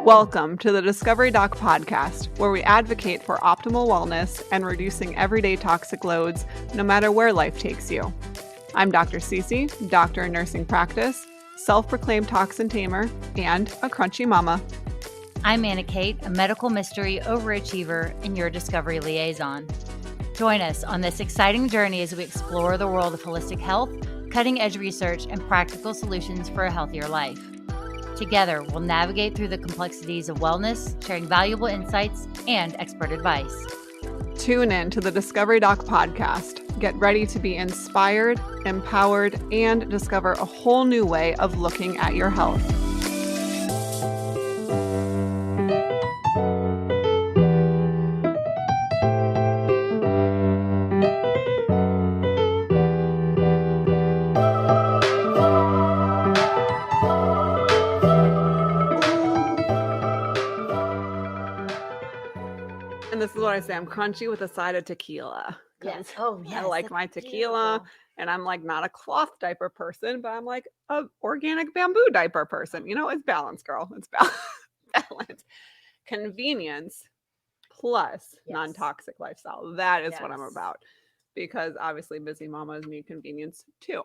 Welcome to the Discovery Doc podcast, where we advocate for optimal wellness and reducing everyday toxic loads, no matter where life takes you. I'm Dr. Cece, doctor in nursing practice, self-proclaimed toxin tamer, and a crunchy mama. I'm Anna Kate, a medical mystery overachiever and your discovery liaison. Join us on this exciting journey as we explore the world of holistic health, cutting-edge research, and practical solutions for a healthier life. Together, we'll navigate through the complexities of wellness, sharing valuable insights and expert advice. Tune in to the Discovery Doc podcast. Get ready to be inspired, empowered, and discover a whole new way of looking at your health. And this is what I say, I'm crunchy with a side of tequila. Yes. Oh, yes. I like my tequila, and I'm like not a cloth diaper person, but I'm like a organic bamboo diaper person. You know, it's balance, girl. It's balance. Convenience plus non-toxic lifestyle. That is what I'm about, because obviously busy mamas need convenience too.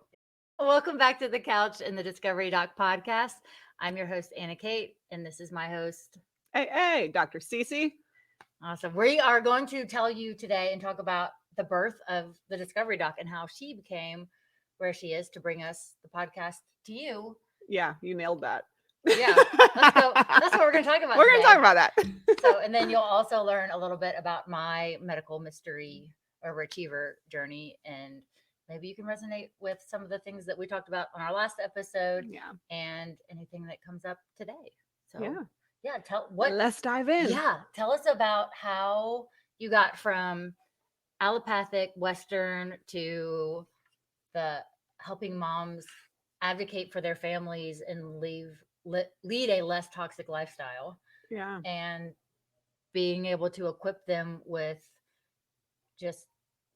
Welcome back to the couch in the Discovery Doc podcast. I'm your host, Anna Kate, and this is my host. Hey, Dr. Cece. Awesome. We are going to tell you today and talk about the birth of the Discovery Doc and how she became where she is to bring us the podcast to you. Yeah, you nailed that. Yeah, let's go. That's what we're going to talk about. We're going to talk about that. And then you'll also learn a little bit about my medical mystery overachiever journey, and maybe you can resonate with some of the things that we talked about on our last episode. Yeah, and anything that comes up today. So yeah, let's dive in. Yeah, tell us about how you got from allopathic Western to the helping moms advocate for their families and lead a less toxic lifestyle. Yeah. And being able to equip them with just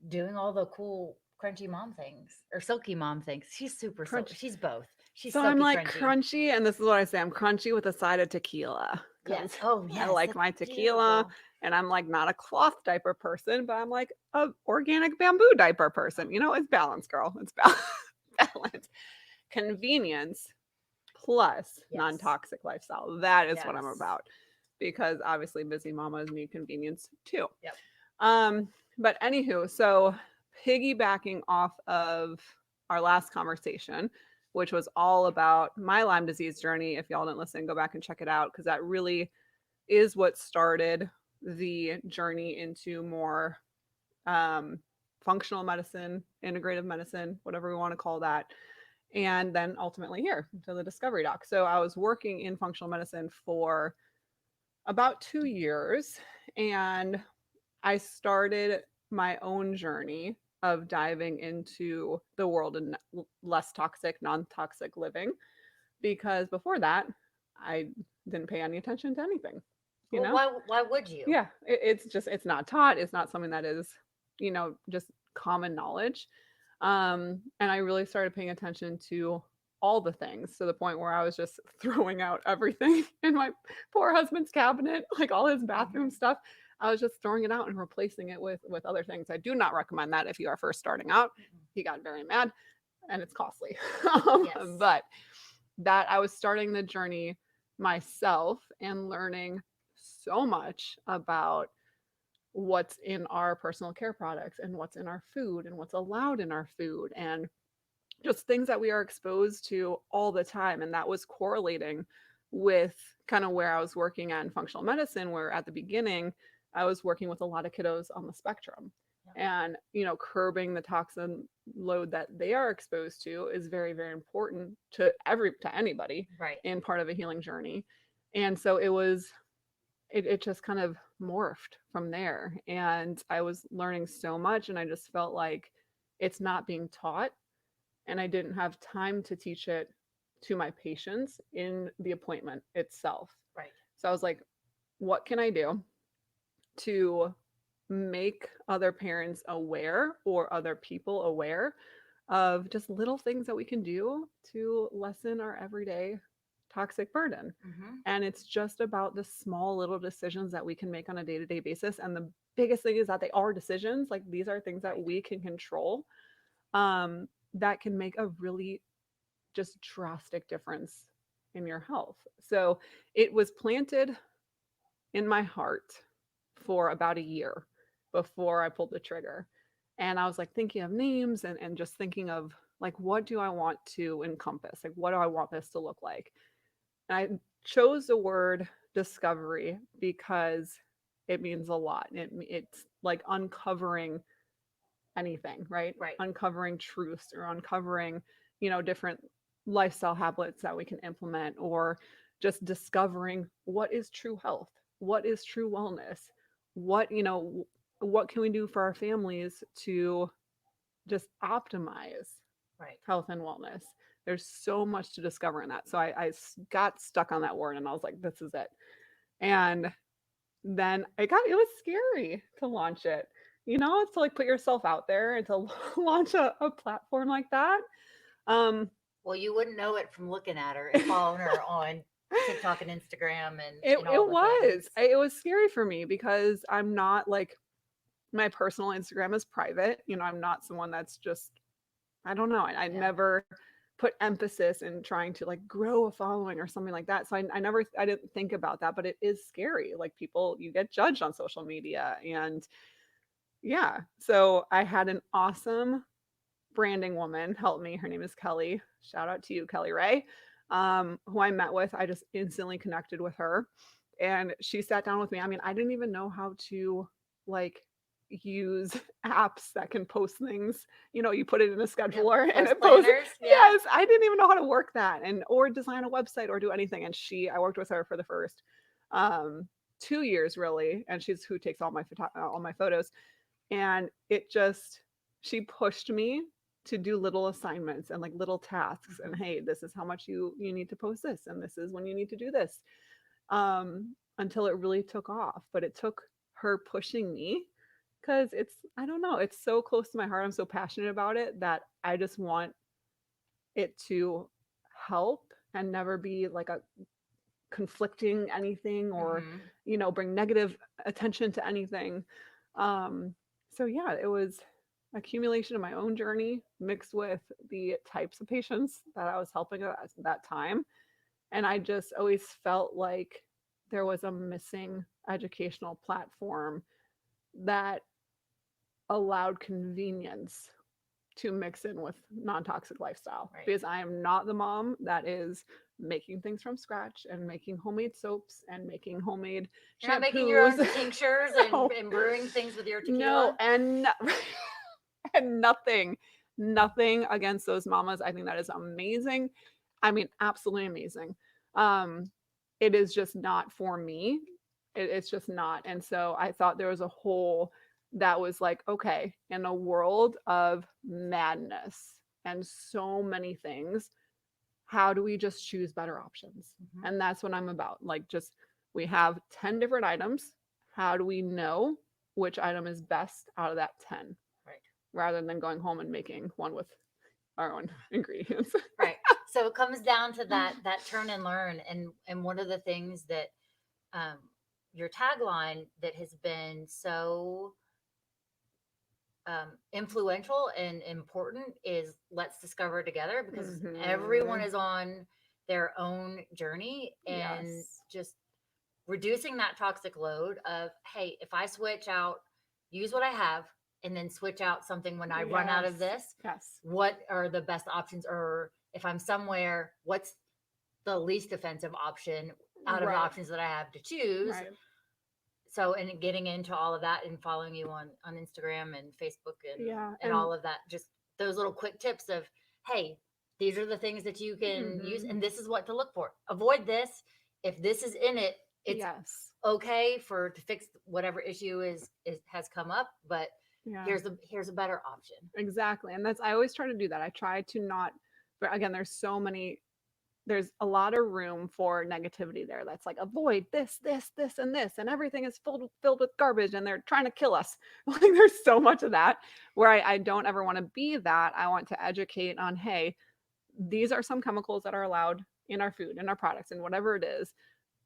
doing all the cool crunchy mom things or silky mom things. She's super silky. She's both. So I'm like crunchy, and this is what I say, I'm crunchy with a side of tequila. Yes. Oh, yes. I like my tequila, beautiful. And I'm like not a cloth diaper person, but I'm like a organic bamboo diaper person. You know, it's balance, girl. It's balance. Convenience plus non-toxic lifestyle. That is what I'm about, because obviously busy mamas need convenience too. Yep. But anywho, so piggybacking off of our last conversation, which was all about my Lyme disease journey. If y'all didn't listen, go back and check it out, because that really is what started the journey into more functional medicine, integrative medicine, whatever we want to call that. And then ultimately here to the Discovery Doc. So I was working in functional medicine for about 2 years, and I started my own journey of diving into the world of less toxic, non-toxic living, because before that, I didn't pay any attention to anything. You know, why would you? Yeah, it's not taught. It's not something that is, just common knowledge. And I really started paying attention to all the things, to the point where I was just throwing out everything in my poor husband's cabinet, like all his bathroom stuff. I was just throwing it out and replacing it with other things. I do not recommend that if you are first starting out. He got very mad, and it's costly. But that I was starting the journey myself and learning so much about what's in our personal care products and what's in our food and what's allowed in our food, and just things that we are exposed to all the time. And that was correlating with kind of where I was working at in functional medicine, where at the beginning I was working with a lot of kiddos on the spectrum. And, curbing the toxin load that they are exposed to is very, very important to anybody, right, in part of a healing journey. And so it just kind of morphed from there. And I was learning so much, and I just felt like it's not being taught, and I didn't have time to teach it to my patients in the appointment itself. Right. So I was like, what can I do to make other parents aware, or other people aware, of just little things that we can do to lessen our everyday toxic burden. Mm-hmm. And it's just about the small little decisions that we can make on a day-to-day basis. And the biggest thing is that they are decisions. Like these are things that Right. we can control, that can make a really just drastic difference in your health. So it was planted in my heart for about a year before I pulled the trigger. And I was like thinking of names and just thinking of like, what do I want to encompass? Like, what do I want this to look like? And I chose the word discovery because it means a lot. It's like uncovering anything, right? Right. Uncovering truths or uncovering, different lifestyle habits that we can implement, or just discovering what is true health, what is true wellness, what can we do for our families to just optimize Right. health and wellness. There's so much to discover in that. So I got stuck on that word and I was like, this is it. And then it was scary to launch it. To like put yourself out there and to launch a platform like that. Um, Well, you wouldn't know it from looking at her and following her on TikTok and Instagram it and it all the things. was scary for me because I'm not like my personal Instagram is private. I'm not someone that's just I don't know. I Yeah. never put emphasis in trying to like grow a following or something like that. So I didn't think about that, but it is scary. Like you get judged on social media. And yeah, so I had an awesome branding woman help me. Her name is Kelly. Shout out to you, Kelly Ray, who I met with. I just instantly connected with her. And she sat down with me. I mean, I didn't even know how to like use apps that can post things. You put it in a Yep. scheduler and Those it posts. planners. Yeah. Yes, I didn't even know how to work that and or design a website or do anything. And I worked with her for the first 2 years really, and she's who takes all my photos. And she pushed me to do little assignments and like little tasks and Mm-hmm. hey, this is how much you need to post this and this is when you need to do this, until it really took off. But it took her pushing me because I don't know, it's so close to my heart. I'm so passionate about it that I just want it to help and never be like a conflicting anything or Mm-hmm. bring negative attention to anything. So yeah, it was accumulation of my own journey mixed with the types of patients that I was helping at that time. And I just always felt like there was a missing educational platform that allowed convenience to mix in with non-toxic lifestyle, Right. because I am not the mom that is making things from scratch and making homemade soaps and making homemade You're not making your own shampoos. tinctures No, and brewing things with your no, tequila. and nothing against those mamas. I think that is amazing. I mean, absolutely amazing. Um, it is just not for me. It's just not. And so I thought there was a hole that was like, okay, in a world of madness and so many things, how do we just choose better options? Mm-hmm. And that's what I'm about. Like, just we have 10 different items. How do we know which item is best out of that 10? Right. Rather than going home and making one with our own ingredients. Right. So it comes down to that turn and learn, and one of the things that um, your tagline that has been so influential and important is let's discover together, because everyone Mm-hmm. is on their own journey, and Yes. just reducing that toxic load of, hey, if I switch out, use what I have, and then switch out something when I run out Yes. of this, Yes. what are the best options? Or if I'm somewhere, what's the least offensive option out of the Right. options that I have to choose? Right. So, and getting into all of that and following you on Instagram and Facebook Yeah. and all of that, just those little quick tips of, hey, these are the things that you can use, Mm-hmm. and this is what to look for. Avoid this. If this is in it, it's Yes. okay to fix whatever issue has come up, but Yeah. here's a better option. Exactly. And I always try to do that. I try to not, but again, there's a lot of room for negativity there. That's like avoid this, this, and this, and everything is filled with garbage, and they're trying to kill us. Like there's so much of that where I don't ever want to be that. I want to educate on, hey, these are some chemicals that are allowed in our food, in our products, and whatever it is.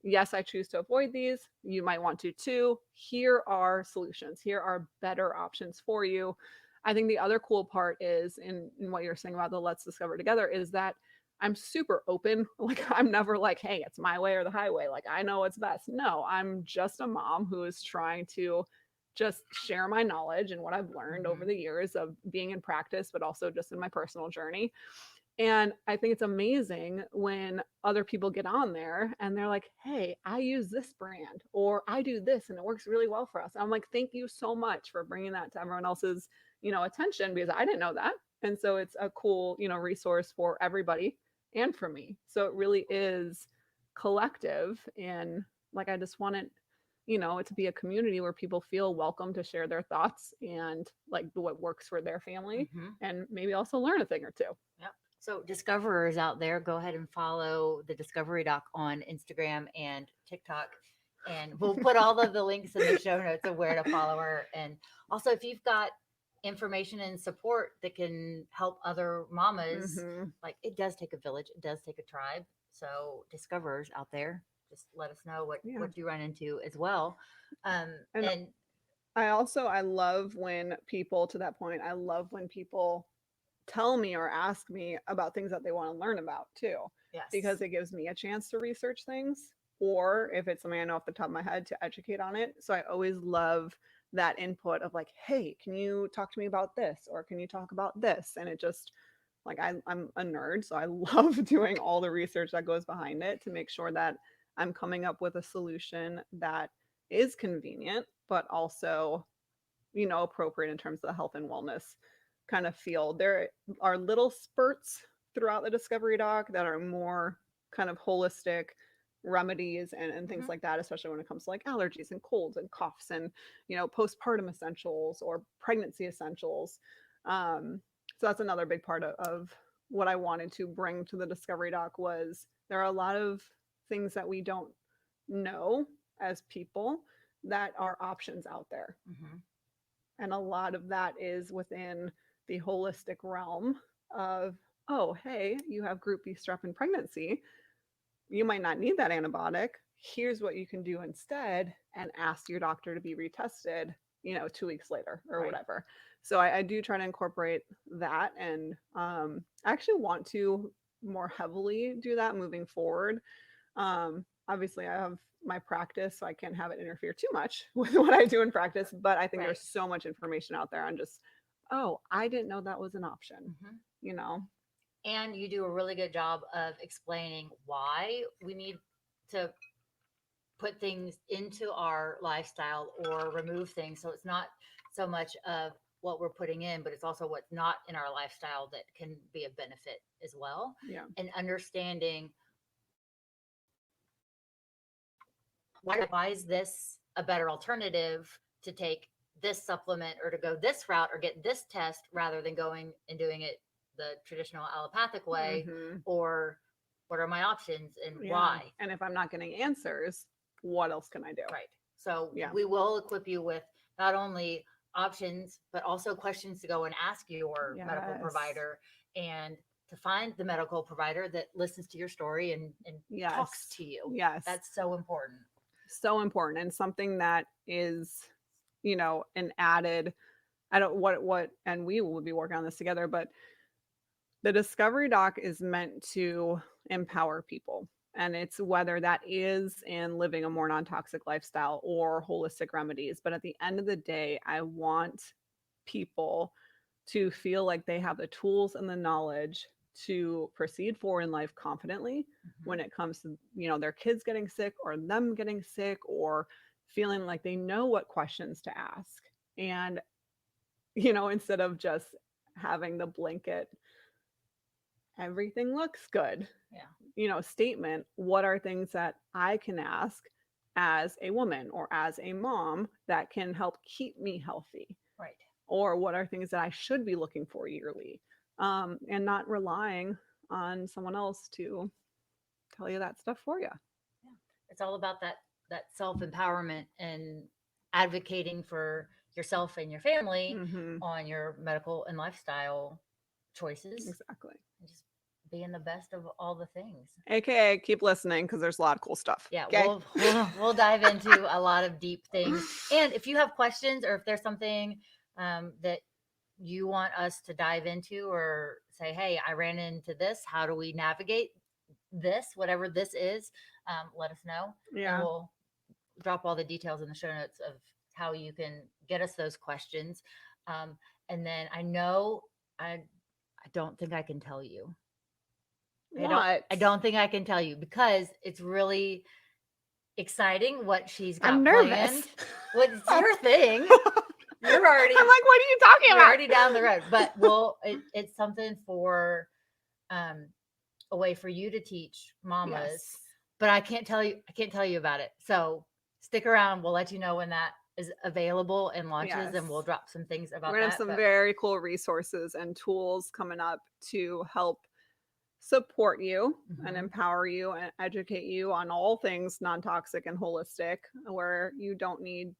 Yes, I choose to avoid these. You might want to too. Here are solutions. Here are better options for you. I think the other cool part is in what you're saying about the let's discover together is that I'm super open. Like, I'm never like, hey, it's my way or the highway. Like, I know what's best. No, I'm just a mom who is trying to just share my knowledge and what I've learned over Mhm. the years of being in practice, but also just in my personal journey. And I think it's amazing when other people get on there and they're like, hey, I use this brand or I do this and it works really well for us. I'm like, thank you so much for bringing that to everyone else's, attention because I didn't know that. And so it's a cool, resource for everybody and for me. So it really is collective. And like, I just want it, it to be a community where people feel welcome to share their thoughts and like what works for their family Mhm. and maybe also learn a thing or two. Yep. So, discoverers out there, go ahead and follow the Discovery Doc on Instagram and TikTok. And we'll put all of the links in the show notes of where to follow her. And also, if you've got information and support that can help other mamas, Mhm. like it does take a village, it does take a tribe. So, discoverers out there, just let us know Yeah. what you run into as well. And And I love when people to that point, I love when people tell me or ask me about things that they want to learn about too, yes, because it gives me a chance to research things, or if it's something I know off the top of my head, to educate on it. So I always love that input of like, hey, can you talk to me about this? Or can you talk about this? And it just like I'm a nerd, so I love doing all the research that goes behind it to make sure that I'm coming up with a solution that is convenient, but also, appropriate in terms of the health and wellness kind of field. There are little spurts throughout the Discovery Doc that are more kind of holistic remedies and things hmm like that, especially when it comes to like allergies and colds and coughs and, postpartum essentials or pregnancy essentials. So that's another big part of what I wanted to bring to the Discovery Doc was there are a lot of things that we don't know as people that are options out there. hmm And a lot of that is within the holistic realm of, oh, hey, you have group B strep in pregnancy. You might not need that antibiotic. Here's what you can do instead and ask your doctor to be retested, 2 weeks later or right. whatever. So I do try to incorporate that. And I actually want to more heavily do that moving forward. Obviously, I have my practice, so I can't have it interfere too much with what I do in practice. But I think Right. there's so much information out there on just, oh, I didn't know that was an option, hmm you know? And you do a really good job of explaining why we need to put things into our lifestyle or remove things. So it's not so much of what we're putting in, but it's also what's not in our lifestyle that can be a benefit as well. Yeah. And understanding why is this a better alternative to take this supplement or to go this route or get this test rather than going and doing it the traditional allopathic way, Hmm. or what are my options and Yeah. why. And if I'm not getting answers, what else can I do? Right. So Yeah. we will equip you with not only options, but also questions to go and ask your medical Yes. provider and to find the medical provider that listens to your story and talks Yes. to you. Yes. That's so important. So important and something that is, an added, I don't what and we will be working on this together, but the Discovery Doc is meant to empower people. And it's whether that is in living a more non toxic lifestyle or holistic remedies. But at the end of the day, I want people to feel like they have the tools and the knowledge to proceed forward in life confidently Mhm. when it comes to, their kids getting sick or them getting sick or feeling like they know what questions to ask. And, instead of just having the blanket everything looks good, Yeah. statement. What are things that I can ask as a woman or as a mom that can help keep me healthy? Right. Or what are things that I should be looking for yearly? And not relying on someone else to tell you that stuff for you. Yeah. It's all about that self-empowerment and advocating for yourself and your family Hmm. on your medical and lifestyle choices. Exactly. And just being the best of all the things. AKA keep listening because there's a lot of cool stuff. Yeah, Okay. we'll dive into a lot of deep things. And if you have questions or if there's something that you want us to dive into or say, hey, I ran into this, how do we navigate this, whatever this is, let us know. And Yeah. we'll drop all the details in the show notes of how you can get us those questions. And then I know I don't think I can tell you. What? I don't think I can tell you because it's really exciting what she's got I'm planned. nervous. What's your thing? You're already I'm like, what are you talking you're about? already down the road. But it's something for a way for you to teach mamas. Yes. But I can't tell you about it. So stick around. We'll let you know when that is available and launches, Yes. and we'll drop some things about We're gonna that. have some but very cool resources and tools coming up to help support you and Mhm. empower you and educate you on all things non-toxic and holistic, where you don't need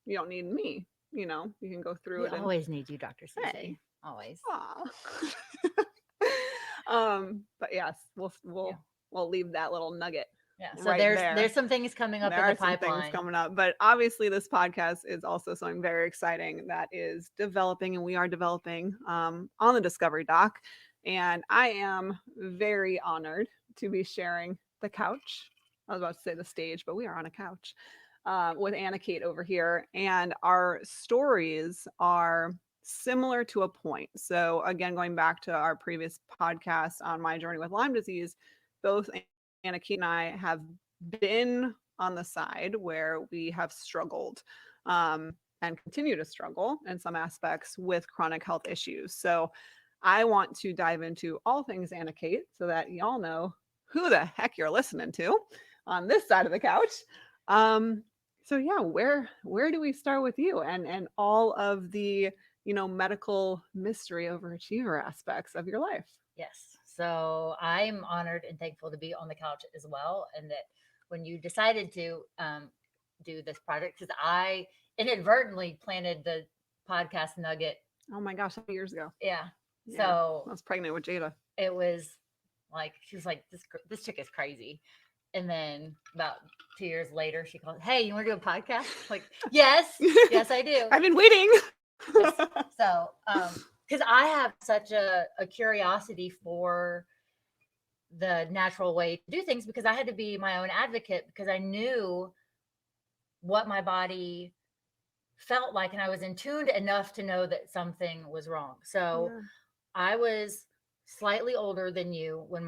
me, you can go through We it and always need you, Dr. Cece. hey. Always. Aw. But yes, we'll Yeah. we'll leave that little nugget. Yeah. So Right there's there. some things coming up There in the are some things pipeline. coming up, but obviously this podcast is also something very exciting that is developing, and we are developing on the Discovery Doc. And I am very honored to be sharing the couch. I was about to say the stage, but we are on a couch with Anna Kate over here, and our stories are similar to a point. So again, going back to our previous podcast on my journey with Lyme disease, both Anna Kate and I have been on the side where we have struggled and continue to struggle in some aspects with chronic health issues. So I want to dive into all things Anna Kate so that y'all know who the heck you're listening to on this side of the couch. So yeah, where do we start with you and all of the medical mystery overachiever aspects of your life? Yes. So I'm honored and thankful to be on the couch as well. And that when you decided to do this project, because I inadvertently planted the podcast nugget. Oh my gosh, how many years ago? Yeah. Yeah, So I was pregnant with Jada. it was like, she was like, this chick is crazy. And then about 2 years later, she called, hey, you want to do a podcast? Like, yes, yes, I do. I've been waiting. Yes. So, because I have such a curiosity for the natural way to do things, because I had to be my own advocate because I knew what my body felt like and I was in tuned enough to know that something was wrong. So Yeah. I was slightly older than you when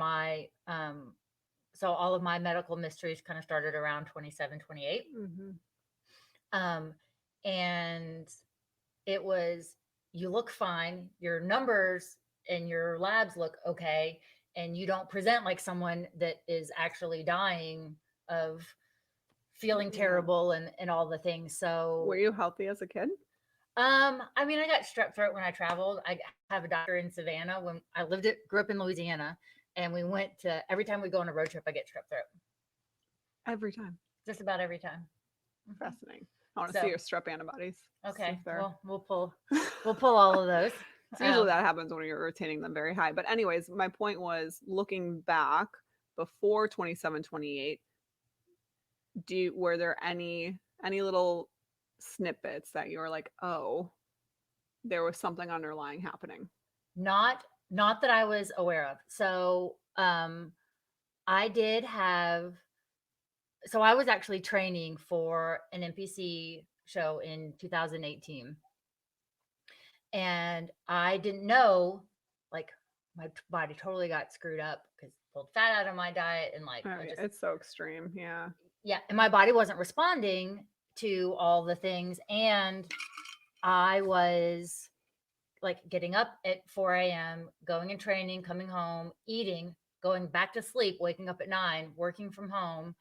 so all of my medical mysteries kind of started around 27, 28. Mm-hmm. And it was, you look fine, your numbers and your labs look okay, and you don't present like someone that is actually dying of feeling terrible and all the things. So were you healthy as a kid? I mean, I got strep throat when I traveled. I have a doctor in Savannah when I grew up in Louisiana, and we went to, every time we go on a road trip, I get strep throat. Every time. Just about every time. Fascinating. I want to see your strep antibodies. Okay. Well, we'll pull all of those. So usually that happens when you're retaining them very high. But anyways, my point was, looking back before 27, 28, were there any little snippets that you were like, oh, there was something underlying happening? Not that I was aware of. So I did have, so I was actually training for an NPC show in 2018. And I didn't know, like, my body totally got screwed up because pulled fat out of my diet and like, it's so extreme. Yeah. Yeah. And my body wasn't responding to all the things. And I was like getting up at 4 a.m., going and training, coming home, eating, going back to sleep, waking up at 9, working from home,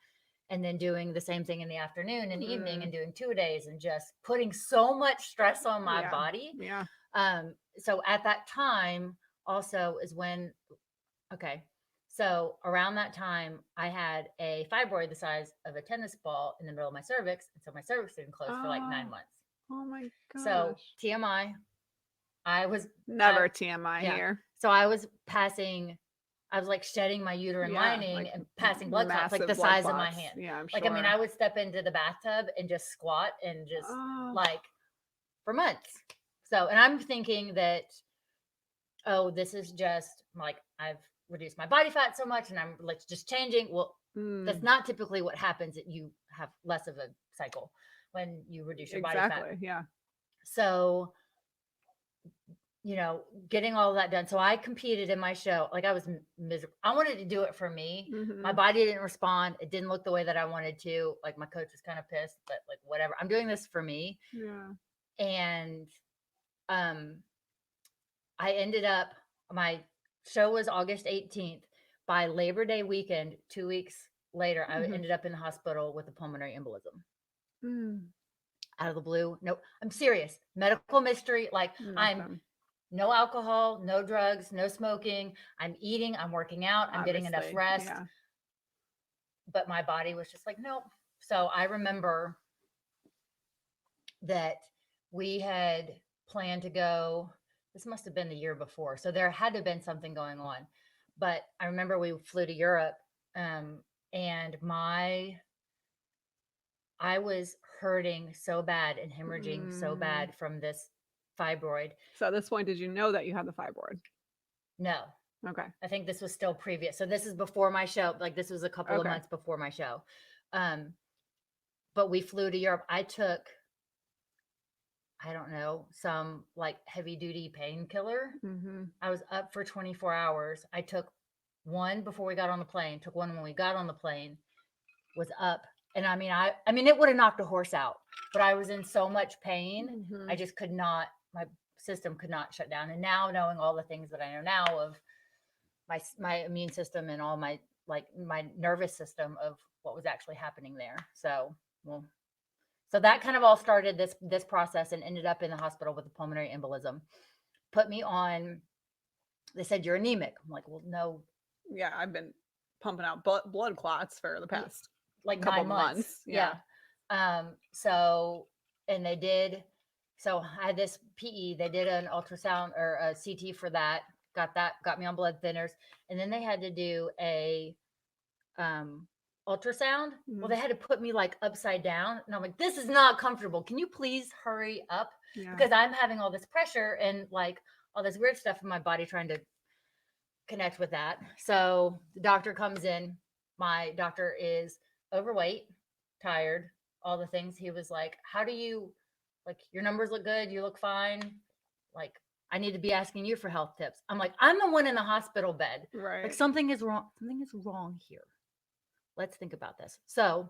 and then doing the same thing in the afternoon and evening and doing 2 days and just putting so much stress on my body. Yeah. So at that time also is when, okay, so around that time I had a fibroid the size of a tennis ball in the middle of my cervix. And so my cervix didn't close for like 9 months. Oh my gosh. So TMI, I was never TMI here. So I was passing I was like shedding my uterine Yeah, lining like and passing blood clots like massive the blood size of my clots. hand. Yeah, I'm Like, I mean, sure. I would step into the bathtub and just squat and just Oh, like for months. So, and I'm thinking that, oh, this is just like I've reduced my body fat so much and I'm like just changing. Well, that's mm, not typically what happens. That you have less of a cycle when you reduce your body fat. exactly. Yeah. So, getting all of that done. So I competed in my show. Like I was miserable. I wanted to do it for me. My Hmm. body didn't respond. It didn't look the way that I wanted to. Like my coach was kind of pissed, but like whatever. I'm doing this for me. Yeah. And um I ended up my show was August 18th. By Labor Day weekend, 2 weeks later, I Hmm. ended up in the hospital with a pulmonary embolism. Mm, Out of the blue. No, I'm serious. Medical mystery. Like I'm nothing. no alcohol, no drugs, no smoking. I'm eating, I'm working out, I'm getting enough Obviously. rest, Yeah. but my body was just like, nope. So I remember that we had planned to go. This must have been the year before. So there had to have been something going on. But I remember we flew to Europe, um, and I was hurting so bad and hemorrhaging so Mm. bad from this fibroid. So at this point, did you know that you had the fibroid? No, Okay. I think this was still previous. So this is before my show. Like this was a couple of Okay. months before my show. Um, but we flew to Europe. I took, I don't know, some like heavy duty painkiller. Hmm. I was up for 24 hours. I took one before we got on the plane, took one when we got on the plane, was up. And I mean it would have knocked a horse out, but I was in so much pain. I Hmm. just could not, my system could not shut down. And now knowing all the things that I know now of my immune system and all my like my nervous system of what was actually happening there. So, well, so that kind of all started this process and ended up in the hospital with a pulmonary embolism. Put me on. They said you're anemic. I'm like, well, no, Yeah. I've been pumping out blood clots for the past like couple 9 months. months. Yeah. Yeah. So and they did. So I had this PE. They did an ultrasound or a CT for that. Got me on blood thinners, and then they had to do a um ultrasound. Well, Hmm. they had to put me like upside down, and I'm like, this is not comfortable. Can you please hurry up? Yeah. Because I'm having all this pressure and like all this weird stuff in my body trying to connect with that. So the doctor comes in. My doctor is overweight, tired, all the things. He was like, how do you like your numbers look good, you look fine. Like I need to be asking you for health tips. I'm like, I'm the one in the hospital bed. Like Right. something is wrong. Something is wrong here. Let's think about this. So,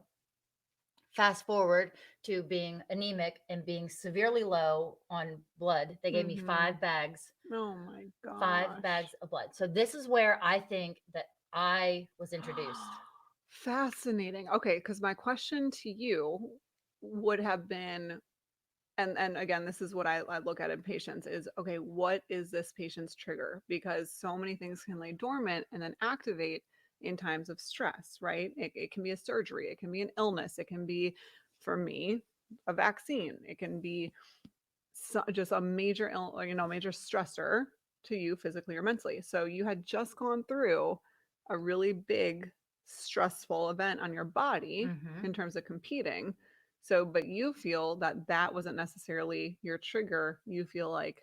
fast forward to being anemic and being severely low on blood. They gave me Hmm. Oh my five gosh. bags of blood. So, this is where I think that I was introduced. Fascinating. Okay, because my question to you would have been, and again, this is what I look at in patients is, okay, what is this patient's trigger? Because so many things can lay dormant and then activate in times of stress, right? It can be a surgery, it can be an illness, it can be, for me, a vaccine, it can be just a major major stressor to you physically or mentally. So you had just gone through a really big stressful event on your body Mm-hmm. in terms of competing. So but you feel that that wasn't necessarily your trigger. You feel like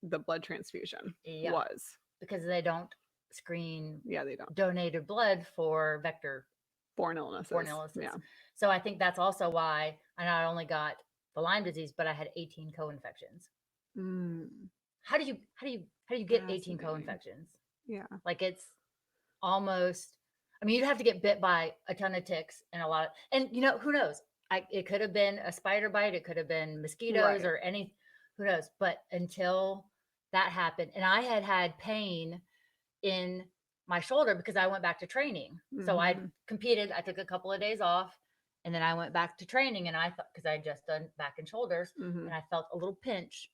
the blood transfusion Yeah, was. because they don't screen Yeah, they don't. donated blood for vector Born borne illnesses. illnesses. Yeah. So, I think that's also why I not only got the Lyme disease, but I had 18 co-infections. Mm, How do you get 18 fascinating. co-infections? Yeah. Like it's almost, I mean, you'd have to get bit by a ton of ticks and a lot of, and who knows? It could have been a spider bite, it could have been mosquitoes Right. or any, who knows? But until that happened, and I had pain in my shoulder because I went back to training. So I Mhm. competed, I took a couple of days off, and then I went back to training, and I thought, because I had just done back and shoulders, Mhm. and I felt a little pinch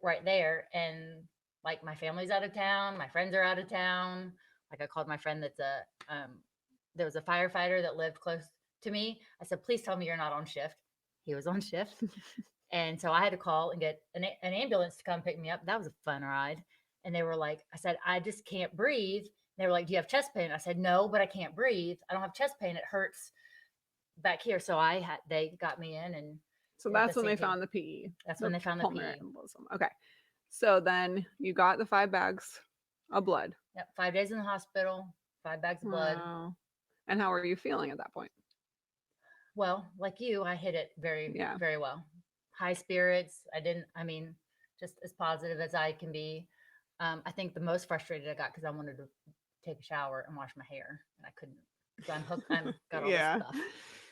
right there. And like my family's out of town, my friends are out of town. Like I called my friend that's there was a firefighter that lived close to me. I said, please tell me you're not on shift. He was on shift. And so I had to call and get an ambulance to come pick me up. That was a fun ride. And they were like, I said, I just can't breathe. They were like, do you have chest pain? I said, no, but I can't breathe. I don't have chest pain. It hurts back here. So they got me in and So did the that's when they CT. found the PE, That's when the they found the pulmonary PE. embolism. Okay. So then you got the 5 bags of blood. Yep. 5 days in the hospital, 5 bags of blood. Wow. And how were you feeling at that point? Well, like you, I hit it very, Yeah. very well. High spirits. I mean, just as positive as I can be. I think the most frustrated I got because I wanted to take a shower and wash my hair and I couldn't because I'm hooked. I'm got all this Yeah.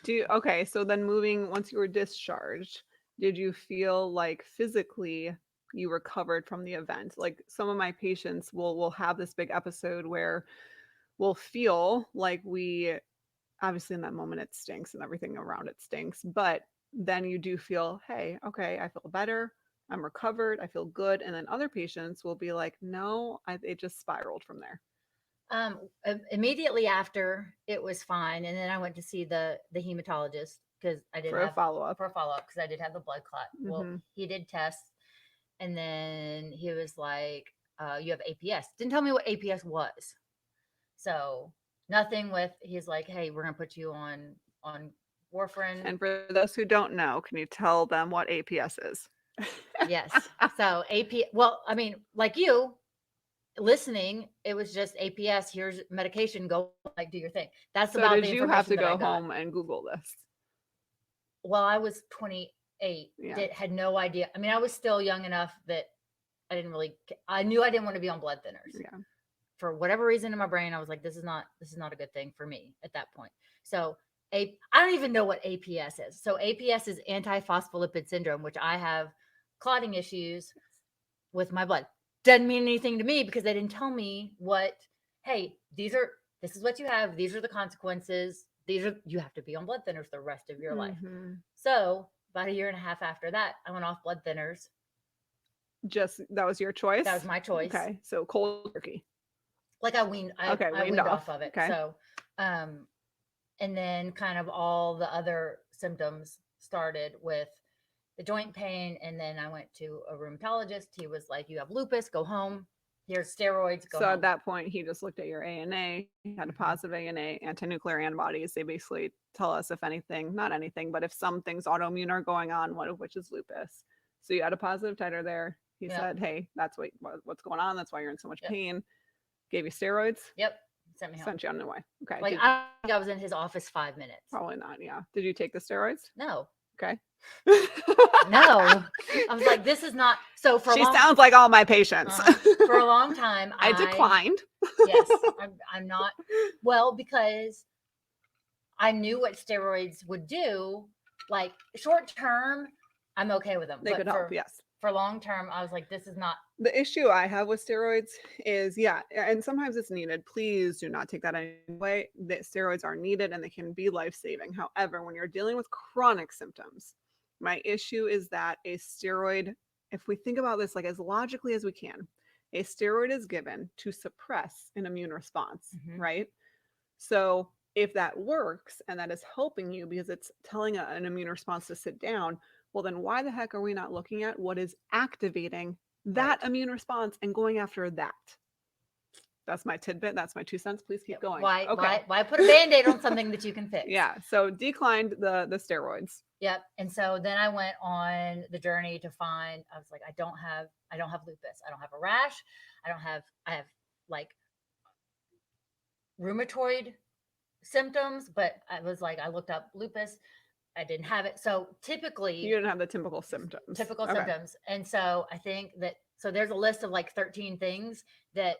stuff. Okay, so then moving once you were discharged, did you feel like physically you recovered from the event? Like some of my patients will have this big episode where we'll feel like we obviously in that moment it stinks and everything around it stinks, but then you do feel, hey, okay, I feel better. I'm recovered. I feel good. And then other patients will be like, no, it just spiraled from there. Immediately after, it was fine, and then I went to see the hematologist because I did For a have follow up. for a follow up because I did have the blood clot. Well, Hmm. he did tests, and then he was like, "You have APS." Didn't tell me what APS was, so nothing with. He's like, "Hey, we're gonna put you on warfarin." And for those who don't know, can you tell them what APS is? Yes, so AP. Well, I mean, like you, listening, it was just APS. Here's medication. Go like do your thing. That's So about did the you have information to that I go got. home and Google this? Well, I was 28. Yeah. Had no idea. I mean, I was still young enough that I didn't really. I knew I didn't want to be on blood thinners Yeah. for whatever reason in my brain. I was like, this is not a good thing for me at that point. So I don't even know what APS is. So APS is antiphospholipid syndrome, which I have clotting issues with my blood. Doesn't mean anything to me because they didn't tell me what, hey, this is what you have. These are the consequences. You have to be on blood thinners the rest of your life. Hmm. So about a year and a half after that, I went off blood thinners. Just that was your That was choice? my choice. Okay. So cold turkey. Like Okay, I weaned weaned off. off of it. Okay. So um and then kind of all the other symptoms started with the joint pain. And then I went to a rheumatologist. He was like, you have lupus, go home. Here's steroids, go So at home. that point, he just looked at your ANA, had a Mm-hmm. positive ANA, anti-nuclear antibodies. They basically tell us if anything, not anything, but if some things autoimmune are going on, one of which is lupus. So you had a positive titer there. He Yep. said, hey, that's what's going on. That's why you're in so much Yep. pain. Gave you steroids, Yep. Sent me home. sent you on your way. Okay. Like I think I was in his office 5 minutes. Probably not. Yeah. Did you take the steroids? No. Okay. No. I was like, this is not so She sounds like all my patients. for a long time. I declined. Yes, I'm not well because I knew what steroids would do. Like short term, I'm okay with them, They but could help. Yes. for long term, I was like, this is not. The issue I have with steroids is, yeah, and sometimes it's needed. Please do not take that anyway. That steroids are needed and they can be life saving. However, when you're dealing with chronic symptoms, my issue is that a steroid, if we think about this like as logically as we can, a steroid is given to suppress an immune response, Mhm. right? So if that works and that is helping you because it's telling an immune response to sit down, well, then why the heck are we not looking at what is activating that Right. immune response and going after that? That's my tidbit. That's my 2 cents. Please keep Yep. going. Why Okay. why put a band-aid on something that you can fix? Yeah. So declined the steroids. Yep. And so then I went on the journey to find. I was like, I don't have lupus. I don't have a rash. I have like rheumatoid symptoms, but I was like, I looked up lupus. I didn't have it. So You didn't have the typical symptoms. typical Okay. symptoms. And so I think that, so there's a list of like 13 things that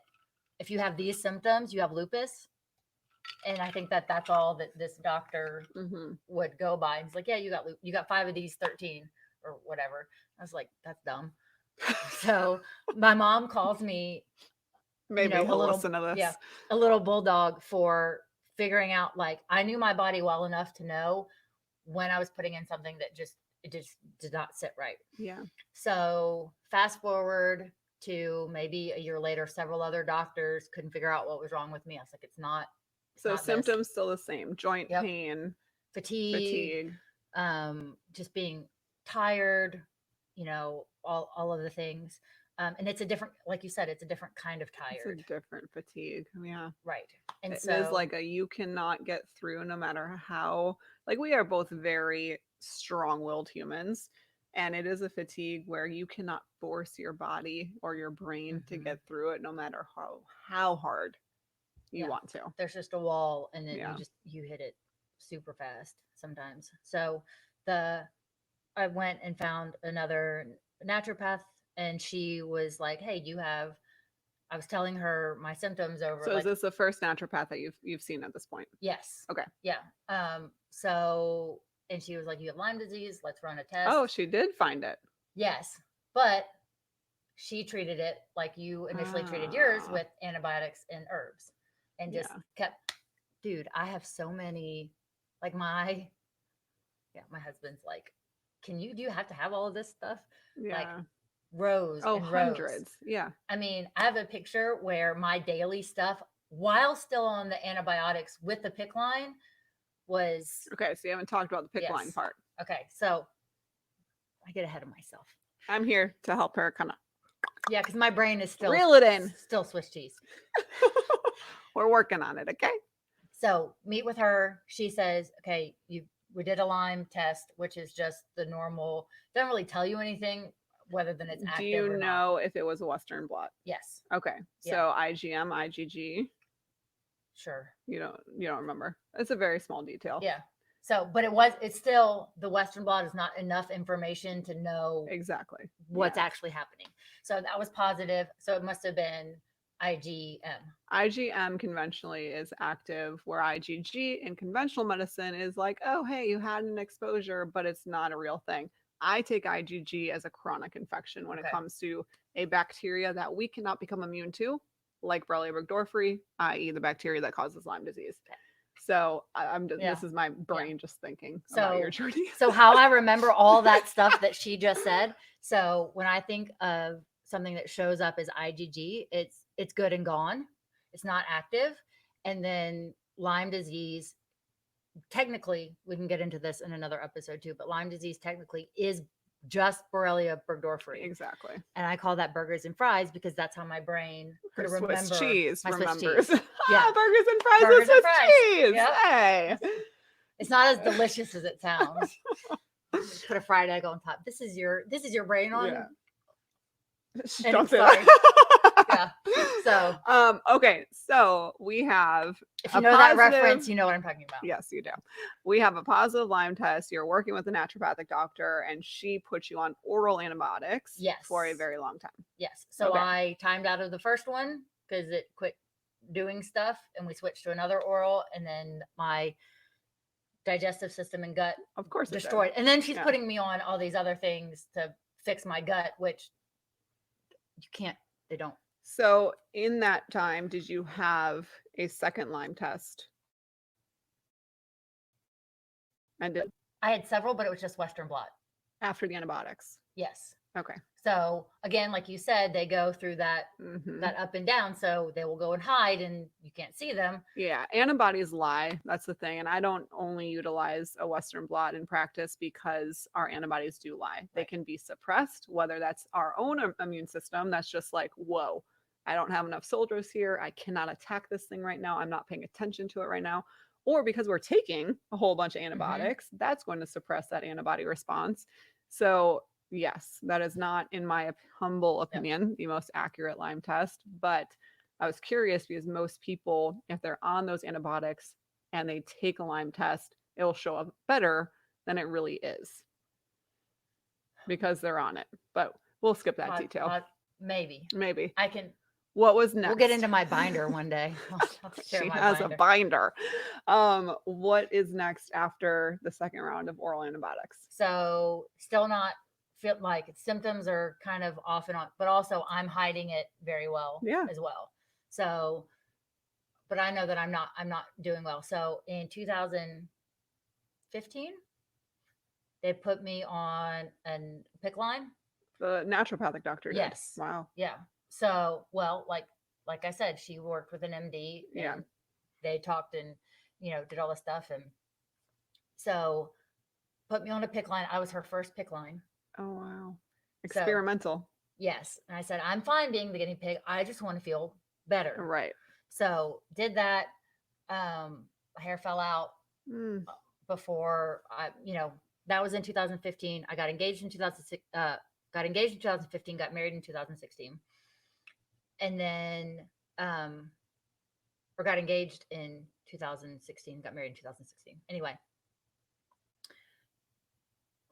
if you have these symptoms, you have lupus. And I think that that's all that this doctor Mm-hmm. would go by. He's like, yeah, you got 5 of these 13 or whatever. I was like, that's dumb. So my mom calls me, Maybe a he'll little, listen to this. yeah, a little bulldog for figuring out, like, I knew my body well enough to know when I was putting in something that it just did not sit right. Yeah. So fast forward to maybe a year later, several other doctors couldn't figure out what was wrong with me. I was like, it's not So this. symptoms still the same: joint Yep. pain, Fatigue, just being tired, all of the things. And it's a different, like you said, it's a different kind of It's a tired. different fatigue. Yeah. Right. And It is so, like a you cannot get through no matter how, like, we are both very strong-willed humans, and it is a fatigue where you cannot force your body or your brain to mhm, get through it no matter how hard you yeah, want to. there's just a wall and then Yeah. you hit it super fast sometimes. So the, I went and found another naturopath, and she was like, "Hey, you have," I was telling her my symptoms over So is like, this the first naturopath that you've seen at this point? yes. Okay. Yeah. So, and she was like, "You have Lyme disease. Let's run a test." Oh, she did find it. Yes. But she treated it like you initially treated yours, Ah, with antibiotics and herbs, and just yeah. kept, dude, I have so many, like my, yeah, my husband's like, "Can you, do you have to have all of this stuff?" Like Yeah. rows Oh, and rows. hundreds. Yeah. I mean, I have a picture where my daily stuff, while still on the antibiotics with the PIC line, was, Okay, so you haven't talked about the pick line yes. part. Okay, so I get ahead of myself. I'm here to help her kind of Yeah, because my brain is reel it in. still Swiss cheese. We're working on it, okay? So meet with her. She says, "Okay, you, we did a Lyme test, which is just the normal. Doesn't really tell you anything, whether than it's Do active you or not." know if it was a Western blot? Yes. Okay. Yeah. So IgM, IgG, Sure. you don't remember. It's a very small detail. Yeah. So, but it was, it's still, the Western blot is not enough information to know Exactly. what's Yeah. actually happening. So that was positive. So it must have been IgM. IgM conventionally is active, where IgG in conventional medicine is like, oh, hey, you had an exposure, but it's not a real thing. I take IgG as a chronic infection when it Okay. comes to a bacteria that we cannot become immune to, like Borrelia burgdorferi, i.e., the bacteria that causes Lyme disease. Okay. So I'm just, Yeah. this is my Yeah. brain just thinking about your So, journey. so how I remember all that stuff that she just said. So when I think of something that shows up as IgG, it's good and gone. It's not active. And then Lyme disease, technically, we can get into this in another episode too, but Lyme disease technically is just Borrelia burgdorferi. Exactly. And I call that burgers and fries because that's how my brain Her could Swiss remember cheese my Swiss remembers. cheese. Yeah. Burgers and fries with Burgers and Swiss fries. cheese. Yep. Hey. It's not as delicious as it sounds. Put a fried egg on top. This is your brain on. Yeah. And Don't say sorry. that. Yeah. So okay, so we have if you a know that positive, reference, you know what I'm talking about. yes, you do. We have a positive Lyme test. You're working with a naturopathic doctor, and she puts you on oral antibiotics Yes. for a very long time. Yes. So Okay. I timed out of the first one because it quit doing stuff, and we switched to another oral, and then my digestive system and gut Of course, destroyed. And then she's Yeah. putting me on all these other things to fix my gut, which you can't, they don't. So, in that time, did you have a second Lyme test? And did I had several, but it was just Western blot. after the antibiotics? Yes. Okay. So again, like you said, they go through that Mhm. that up and down. So they will go and hide, and you can't see them. Yeah, antibodies lie. That's the thing. And I don't only utilize a Western blot in practice because our antibodies do lie. They Right. can be suppressed, whether that's our own immune system that's just like, whoa, I don't have enough soldiers here. I cannot attack this thing right now. I'm not paying attention to it right now. Or because we're taking a whole bunch of antibiotics, that's going to suppress that antibody response. So, yes, that is not, in my humble opinion, the most accurate Lyme test. But I was curious because most people, if they're on those antibiotics and they take a Lyme test, it will show up better than it really is because they're on it. But we'll skip that detail. Maybe. Maybe. I can. What was next? We'll get into my binder one day. I'll share She my has binder. a binder. What is next after the second round of oral antibiotics? So still not feel like symptoms are kind of off and on, but also I'm hiding it very well as well. So, but I know that I'm not doing well. So in 2015, they put me on a PIC line. The naturopathic doctor did. Yes. Wow. Yeah. So, well, like I said, she worked with an MD. And Yeah. They talked and did all this stuff, and so put me on a PIC line. I was her first PIC line. Oh wow. Experimental. Yes. And I said, I'm fine being the guinea pig. I just want to feel better. Right. So did that. My hair fell out Mm. before that was in 2015. I got engaged in 2006, got engaged in 2015, got married in 2016. And then, or got engaged in 2016, got married in 2016. Anyway,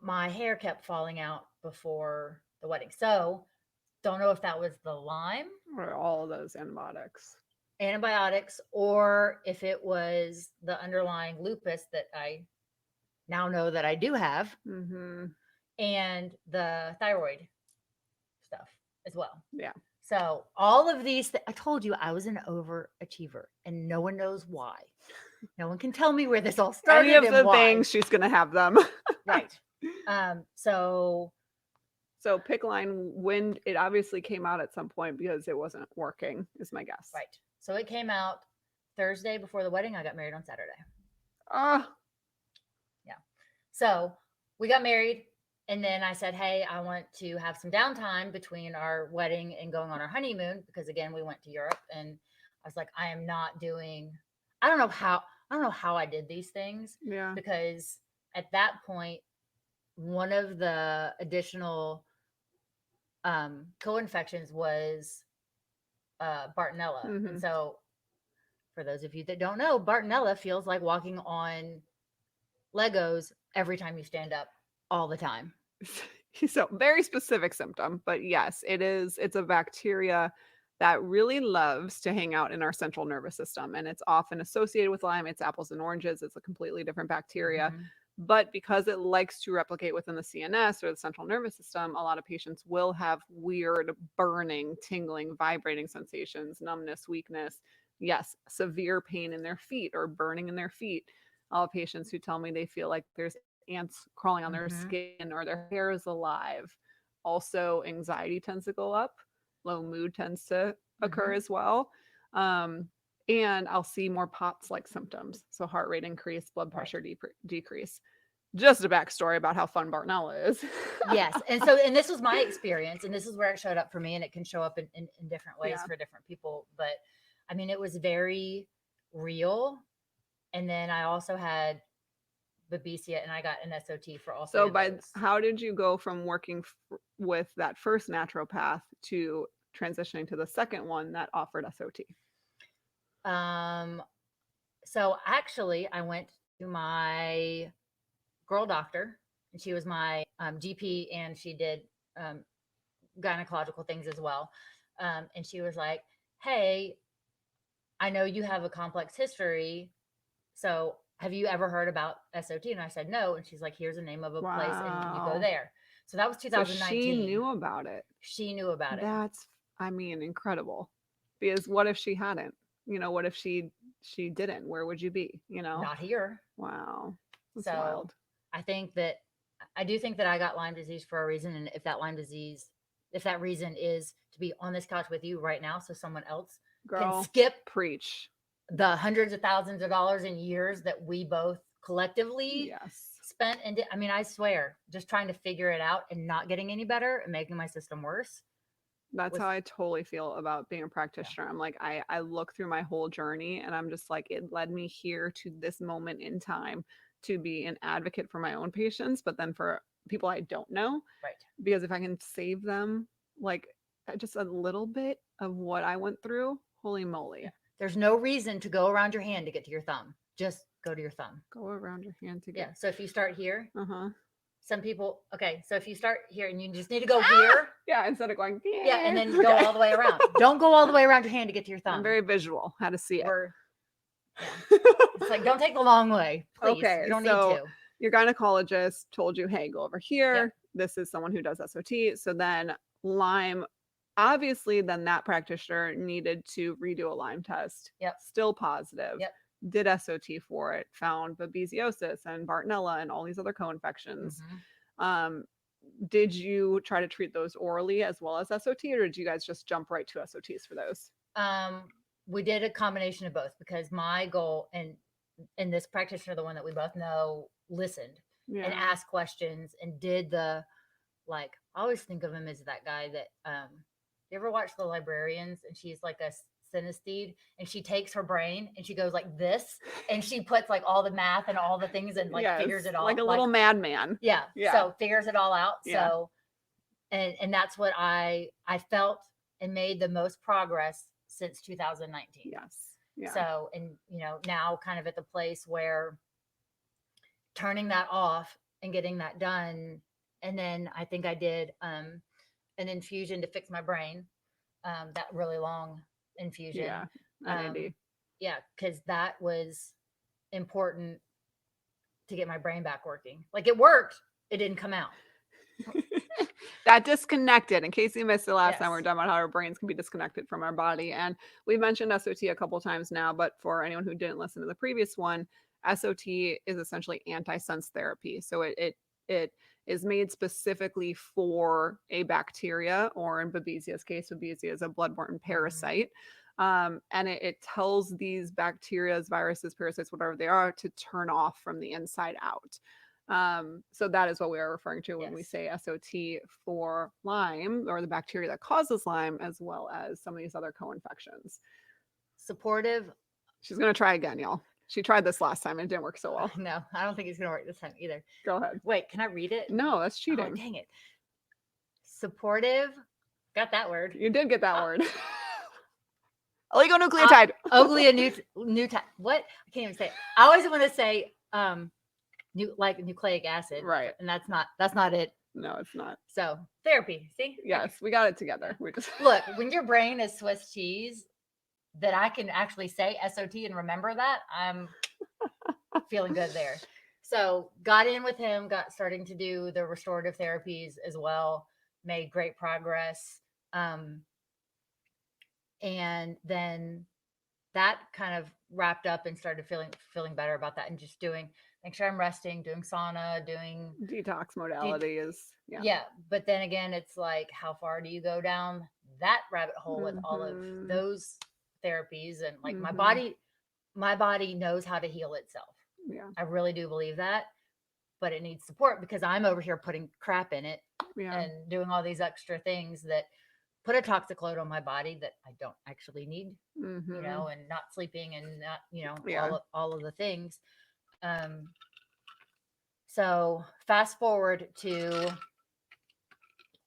my hair kept falling out before the wedding. So don't know if that was the Lyme Or all of those antibiotics. or if it was the underlying lupus that I now know that I do have, Mm-hmm. and the thyroid stuff as well. Yeah. So all of these, I told you I was an overachiever, and no one knows why. No one can tell me where this all started. Any of and the why. things, she's going to have them. Right. So PICC line, when it obviously came out at some point because it wasn't working, is my guess. right. So it came out Thursday before the wedding. I got married on Saturday. Ah, Yeah. So we got married, and then I said, hey, I want to have some downtime between our wedding and going on our honeymoon, because again, we went to Europe, and I was like, I am not doing, I don't know how I did these things, yeah. because at that point, one of the additional co-infections was Bartonella. Mhm. And so for those of you that don't know, Bartonella feels like walking on Legos every time you stand up all the time. So very specific symptom, but yes, it is. It's a bacteria that really loves to hang out in our central nervous system, and it's often associated with Lyme. It's apples and oranges. It's a completely different bacteria. Mhm. But because it likes to replicate within the CNS or the central nervous system, a lot of patients will have weird burning, tingling, vibrating sensations, numbness, weakness. Yes, severe pain in their feet or burning in their feet. All patients who tell me they feel like there's ants crawling on their Mhm. skin or their hair is alive. Also, anxiety tends to go up, low mood tends to occur Mhm. as well. And I'll see more POTS like symptoms. So, heart rate increase, blood Right. pressure decrease. Just a backstory about how fun Bartonella is. Yes. And this was my experience, and this is where it showed up for me, and it can show up in different ways Yeah. for different people. But I mean, it was very real. And then I also had Babesia, and I got an SOT for all three So, of those. how did you go from working with that first naturopath to transitioning to the second one that offered SOT? So actually, I went to my girl doctor, and she was my GP, and she did um, gynecological things as well. And she was like, hey, I know you have a complex history. So have you ever heard about SOT? And I said, no. And she's like, here's the name of a place, and you go Wow. there. So that was So she 2019. knew about it. She knew about it. That's, I mean, incredible. Because what if she hadn't? What if she didn't? Where would you be? Not here. Wow. That's So wild. I do think that I got Lyme disease for a reason. And if that reason is to be on this couch with you right now, so someone else can Girl, skip preach. the hundreds of thousands of dollars in years that we both collectively Yes. spent. And I mean, I swear, just trying to figure it out and not getting any better and making my system worse. That's Was how I totally feel about being a Yeah. practitioner. I'm like, I look through my whole journey and I'm just like, it led me here to this moment in time to be an advocate for my own patients, but then for people I don't know. Right. Because if I can save them like just a little bit of what I went through, holy moly. Yeah. There's no reason to go around your hand to get to your thumb. Just go to your thumb. Go around your hand to Yeah. get. So if you start here, Uh-huh. some people, okay. So if you start here and you just need to go here, Yeah, instead of going, yeah, and then okay. go all the way around. Don't go all the way around your hand to get to your thumb. I'm very visual how to see it. It's like, don't take the long way, please. Okay, You don't so need to. your gynecologist told you, hey, go over here. Yep. This is someone who does SOT. So then Lyme, obviously, then that practitioner needed to redo a Lyme test. Yep. Still positive. Yep. Did SOT for it, found babesiosis and Bartonella and all these other co-infections. Mhm. Did you try to treat those orally as well as SOT, or did you guys just jump right to SOTs for those? We did a combination of both, because my goal, and this practitioner, the one that we both know, listened and Yeah. asked questions and did the, like, I always think of him as that guy that you ever watch The Librarians, and she's like a synesthete, and she takes her brain and she goes like this, and she puts like all the math and all the things and like Yes, figures it all like a like little madman. yeah, Yeah. so figures it all out. Yeah. So and that's what I felt and made the most progress since 2019. Yes. Yeah. So, and you know, now kind of at the place where turning that off and getting that done. And then I think I did an infusion to fix my brain, that really long infusion. Yeah. NAD. Yeah, because that was important to get my brain back working. Like it worked, it didn't come out. That disconnected. In case you missed it last time, Yes. we're talking about how our brains can be disconnected from our body. And we've mentioned SOT a couple times now, but for anyone who didn't listen to the previous one, SOT is essentially antisense therapy. So it is made specifically for a bacteria, or in Babesia's case, Babesia is a bloodborne parasite. And it tells these bacteria, viruses, parasites, whatever they are, to turn off from the inside out. So that is what we are referring to when we Yes. say SOT for Lyme, or the bacteria that causes Lyme, as well as some of these other co-infections. Supportive. She's going to try again, y'all. She tried this last time and it didn't work so well. No, I don't think it's going to work this time either. Go ahead. Wait, can I read it? No, that's Oh, cheating. dang it. Supportive. Got that word. You did get that word. Oligonucleotide. Oligonucleotide. What? I can't even say it. I always want to say like nucleic acid. Right. And that's not it. No, it's not. So therapy. See? Yes, we got it together. We just Look, when your brain is Swiss cheese, that I can actually say SOT and remember that, I'm feeling good there. So got in with him, got starting to do the restorative therapies as well, made great progress. And then that kind of wrapped up and started feeling better about that, and just make sure I'm resting, doing sauna, doing detox modality is yeah. But then again, it's like, how far do you go down that rabbit hole with all of those therapies? And like my body knows how to heal itself. Yeah. I really do believe that, but it needs support because I'm over here putting crap in it and doing all these extra things that put a toxic load on my body that I don't actually need, you know, and not sleeping and not, you know, all of the things. So fast forward to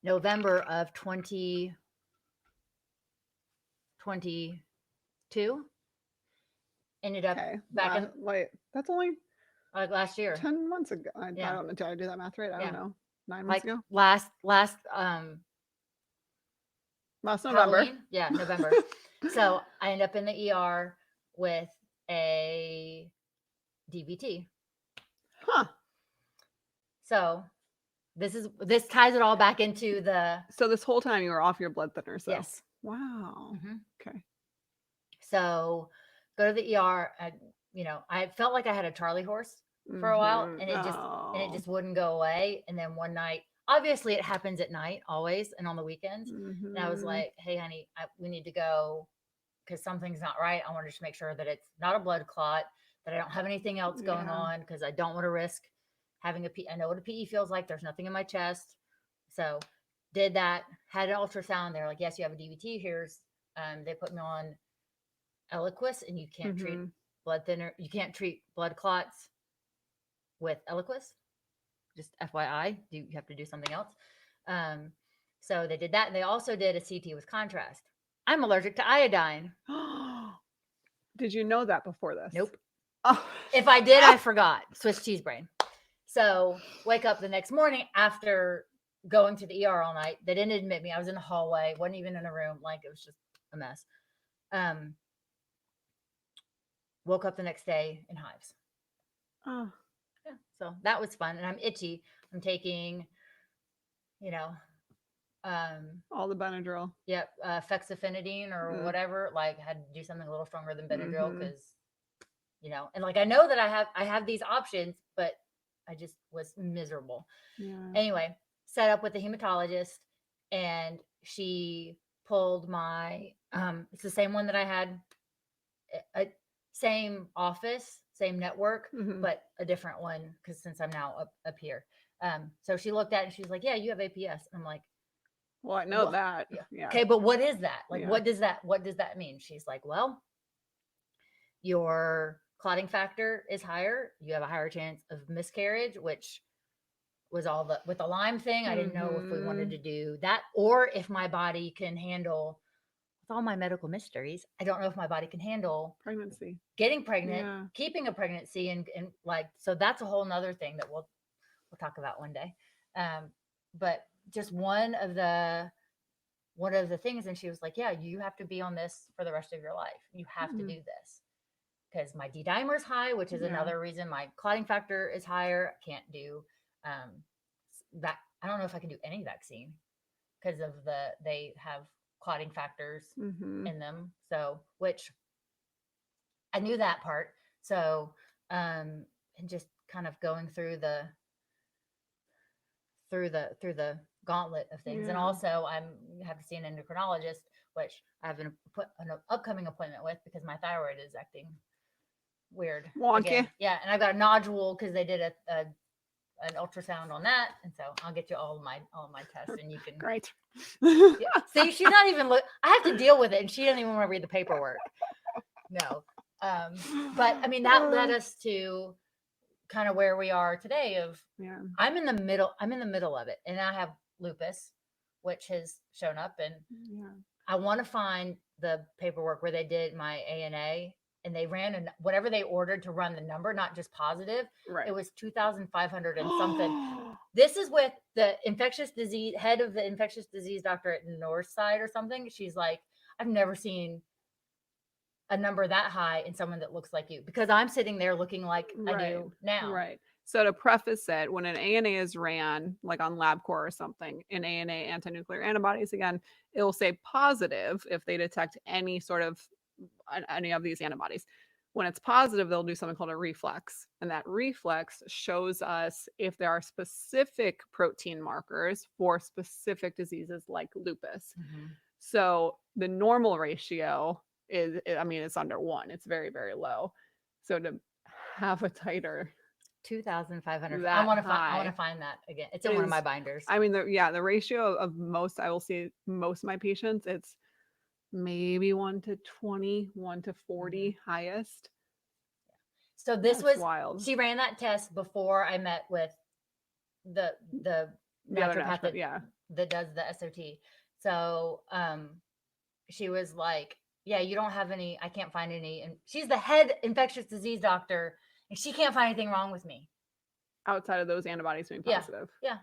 November of 2022. Ended up back in wait, that's only like last year, 10 months ago. I don't know. Did I do that math right? I don't know. 9 months ago. Last November. Halloween? Yeah, November. So I end up in the ER with a DVT. Huh. So this ties it all back into the. So this whole time you were off your blood thinners, though. Yes. Wow. Okay. So go to the ER. I felt like I had a Charlie horse for a while, and it just wouldn't go away. And then one night, obviously it happens at night always, and on the weekends. And I was like, "Hey, honey, we need to go because something's not right. I want to just make sure that it's not a blood clot, that I don't have anything else going on, because I don't want to risk having I know what a PE feels like. There's nothing in my chest." So did that, had an ultrasound. They're like, "Yes, you have a DVT. Here's," they put me on Eliquis, and you can't treat blood thinner. You can't treat blood clots with Eliquis. Just FYI, you have to do something else. So they did that. And they also did a CT with contrast. I'm allergic to iodine. Did you know that before this? Nope. Oh. If I did, I forgot. Swiss cheese brain. So wake up the next morning after going to the ER all night. They didn't admit me. I was in the hallway, wasn't even in a room. Like, it was just a mess. Woke up the next day in hives. Oh. Yeah, so that was fun. And I'm itchy. I'm taking, all the Benadryl. Yep. Fexofenadine or whatever. Like, had to do something a little stronger than Benadryl because, and like, I know that I have these options, but I just was miserable. Yeah. Anyway, set up with the hematologist, and she pulled my, it's the same one that I had, same office, same network, but a different one, because since I'm now up here. So she looked at it and she's like, yeah, you have APS. And I'm like, Well, I know what? that. Yeah. Yeah. Okay, but what is that? Like, Yeah. what does that mean? She's like, well, your clotting factor is higher. You have a higher chance of miscarriage, which was all the with the Lyme thing. I didn't know if we wanted Mhm. to do that or if my body can handle with all my medical mysteries. I don't know if my body can handle Pregnancy. getting pregnant, Yeah. keeping a pregnancy, and like so that's a whole nother thing that we'll talk about one day. But just one of the things, and she was like, yeah, you have to be on this for the rest of your life. You have to Mhm. do this because my D dimer is high, which is Yeah. another reason my clotting factor is higher. I can't do um, that. I don't know if I can do any vaccine because of they have clotting factors Mhm. in them. So, which I knew that part. So, and just kind of going through the gauntlet of things. And Yeah. also, I have to see an endocrinologist, which I have an upcoming appointment with because my thyroid is acting weird Wonky. again. Yeah, and I got a nodule because they did an ultrasound on that, and so I'll get you all of my tests, and you can. Great. Yeah. See, she's not even look. I have to deal with it, and she doesn't even want to read the paperwork. No, but I mean that led us to kind of where we are today. Of Yeah. I'm in the middle. I'm in the middle of it, and I have lupus, which has shown up, and Yeah. I want to find the paperwork where they did my ANA and they ran whatever they ordered to run the number, not just positive. Right. It was 2,500 and something. This is with the infectious disease head of the infectious disease doctor at Northside or something. She's like, I've never seen a number that high in someone that looks like you because I'm sitting there looking like I Right. do now. Right. So to preface it, when an ANA is ran, like on LabCorp or something, in ANA anti-nuclear antibodies, again, it will say positive if they detect any sort of any of these antibodies. When it's positive, they'll do something called a reflex. And that reflex shows us if there are specific protein markers for specific diseases like lupus. Mm-hmm. So the normal ratio is, I mean, it's under one. It's very, very low. So to have a titer 2,500. I that want to find. I want to high find that again. It's in one of my is, binders. I mean, the ratio of most, I will see most of my patients, it's maybe 1 to 20, 1 to Mm-hmm. 40 highest. So this That's was wild. she ran that test before I met with the The other naturopath natural, yeah. that does the SOT. So she was like, yeah, you don't have any, I can't find any, and she's the head infectious disease doctor and she can't find anything wrong with me. Outside of those antibodies being Yeah. positive. Yeah.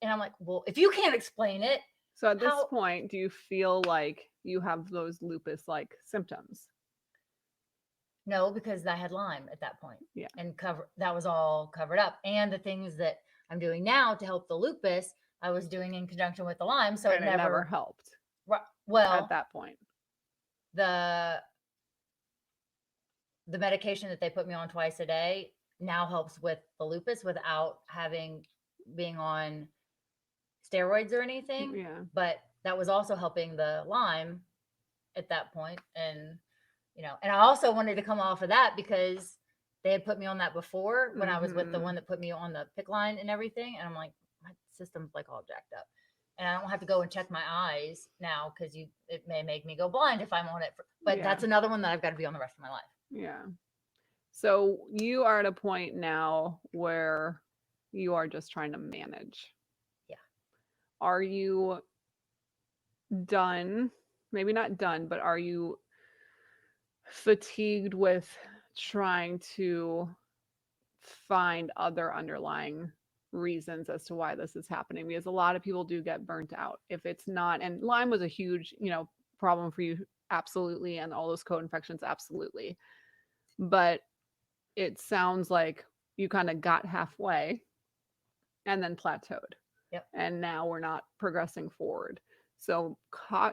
And I'm like, well, if you can't explain it, So at this how point, do you feel like you have those lupus like symptoms? no, because I had Lyme at that point. Yeah. And that was all covered up. And the things that I'm doing now to help the lupus, I was doing in conjunction with the Lyme. So And it never helped well, at that point. the medication that they put me on twice a day now helps with the lupus without being on steroids or anything. Yeah. But that was also helping the Lyme at that point. And and I also wanted to come off of that because they had put me on that before when I was with the one that put me on the PIC line and everything. And I'm like, my system's like all jacked up. And I don't have to go and check my eyes now because it may make me go blind if I'm on it. But that's another one that I've got to be on the rest of my life. Yeah. So you are at a point now where you are just trying to manage. Yeah. Are you done? Maybe not done, but are you fatigued with trying to find other underlying reasons as to why this is happening? Because a lot of people do get burnt out if it's not, and Lyme was a huge problem for you, absolutely, and all those co-infections, absolutely, but it sounds like you kind of got halfway and then plateaued. Yep. And now we're not progressing forward. So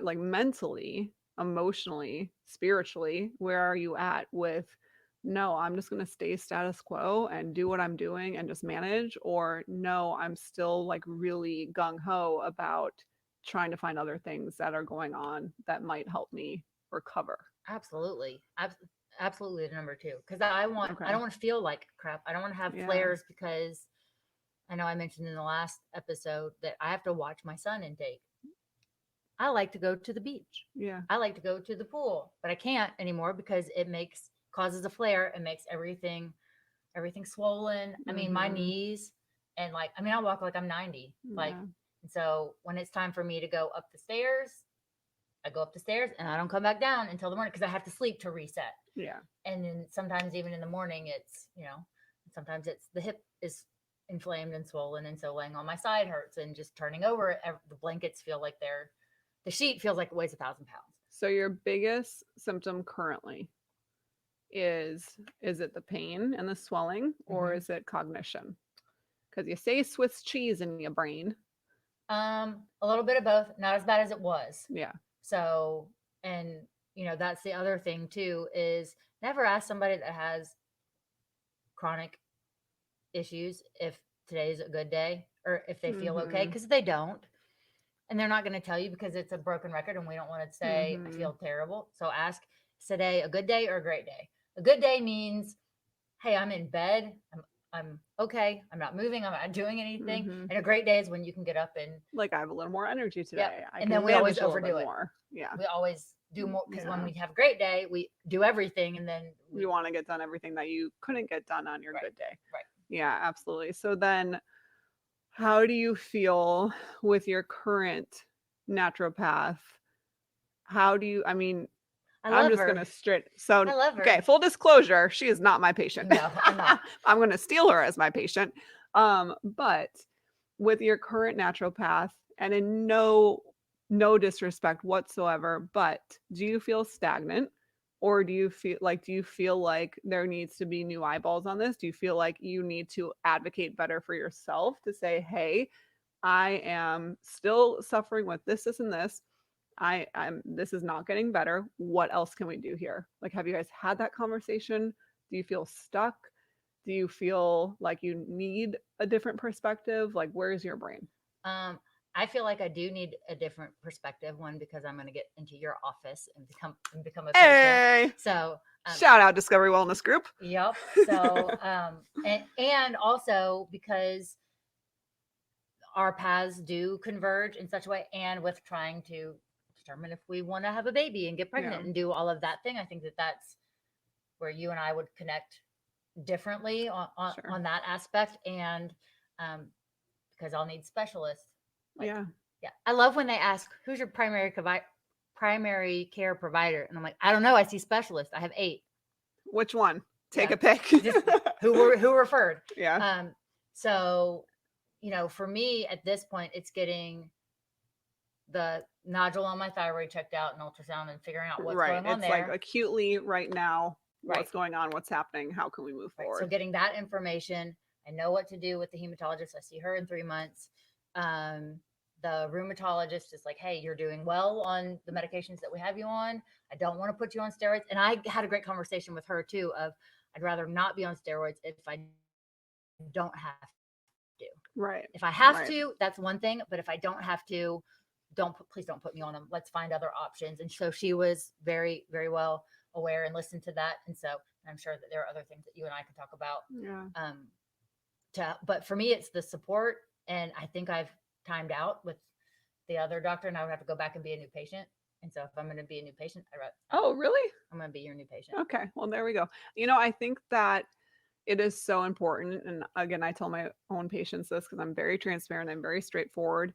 like mentally, emotionally, spiritually, where are you at with, no, I'm just going to stay status quo and do what I'm doing and just manage, or no, I'm still like really gung ho about trying to find other things that are going on that might help me recover? Absolutely. Absolutely the number two. Because I don't want to feel like crap. I don't want to have flares because I know I mentioned in the last episode that I have to watch my sun intake. I like to go to the beach. Yeah. I like to go to the pool, but I can't anymore because it makes causes a flare. It makes everything swollen. I mean, my Mhm. knees and like I mean, I walk like I'm 90. Like, Yeah. and so when it's time for me to go up the stairs, I go up the stairs and I don't come back down until the morning because I have to sleep to reset. Yeah. And then sometimes even in the morning, it's sometimes it's the hip is inflamed and swollen, and so laying on my side hurts, and just turning over, the blankets feel like the sheet feels like it weighs 1,000 pounds. So your biggest symptom currently is it the pain and the swelling, or Mm-hmm. is it cognition? Because you say Swiss cheese in your brain. A little bit of both, not as bad as it was. Yeah. So, and that's the other thing too is never ask somebody that has chronic issues if today's a good day or if they feel okay, Mhm. because they don't. And they're not going to tell you because it's a broken record and we don't want to say, I Mhm. feel terrible. So ask, is today a good day or a great day? A good day means, hey, I'm in bed. I'm okay. I'm not moving. I'm not doing anything. Mhm. And a great day is when you can get up and, Like I have a little more energy yep. today. I And then can we always manage a little bit overdo it. more. Yeah. We always do more because when Yeah. we have a great day, we do everything and then You want to get done everything that you couldn't get done on your right, good day. right. Yeah, absolutely. So then how do you feel with your current naturopath? How do you, I mean, I I'm love just going her. to straight. So, I love okay, her. full disclosure, she is not my patient. No, I'm not. I'm going to steal her as my patient. But with your current naturopath, and in no disrespect whatsoever, but do you feel stagnant? Or do you feel like there needs to be new eyeballs on this? Do you feel like you need to advocate better for yourself to say, hey, I am still suffering with this, and this. I'm this is not getting better. What else can we do here? Like, have you guys had that conversation? Do you feel stuck? Do you feel like you need a different perspective? Like, where's your brain? Um, I feel like I do need a different perspective. One, because I'm going to get into your office and become a patient. Hey, So, shout out Discovery Wellness Group. yep. So, and also because our paths do converge in such a way, and with trying to determine if we want to have a baby and get Yeah, pregnant and do all of that thing, I think that that's where you and I would connect differently sure. on that aspect, and um, because I'll need specialists. Like, Yeah. yeah, I love when they ask, "Who's your primary care provider?" And I'm like, "I don't know. I see specialists. I have 8." Which one? Take Yeah, a pick. just who referred. Yeah. Um, so for me at this point, it's getting the nodule on my thyroid checked out and ultrasound and figuring out what's Right. going on It's like there. acutely right now, Right, what's going on, what's happening, how can we move right. So forward? getting that information, I know what to do with the hematologist. I see her in 3 months. Um, the rheumatologist is like, hey, you're doing well on the medications that we have you on. I don't want to put you on steroids. And I had a great conversation with her too of I'd rather not be on steroids if I don't have to. Right. If I have Right. to, that's one thing. But if I don't have to, please don't put me on them. Let's find other options. And so she was very, very well aware and listened to that. And so I'm sure that there are other things that you and I can talk about. Yeah. But for me, it's the support. And I think I've timed out with the other doctor, and I would have to go back and be a new patient. And so if I'm going to be a new patient, Oh, really? I'm going to be your new patient. Okay. Well, there we go. I think that it is so important. And again, I tell my own patients this because I'm very transparent, I'm very straightforward.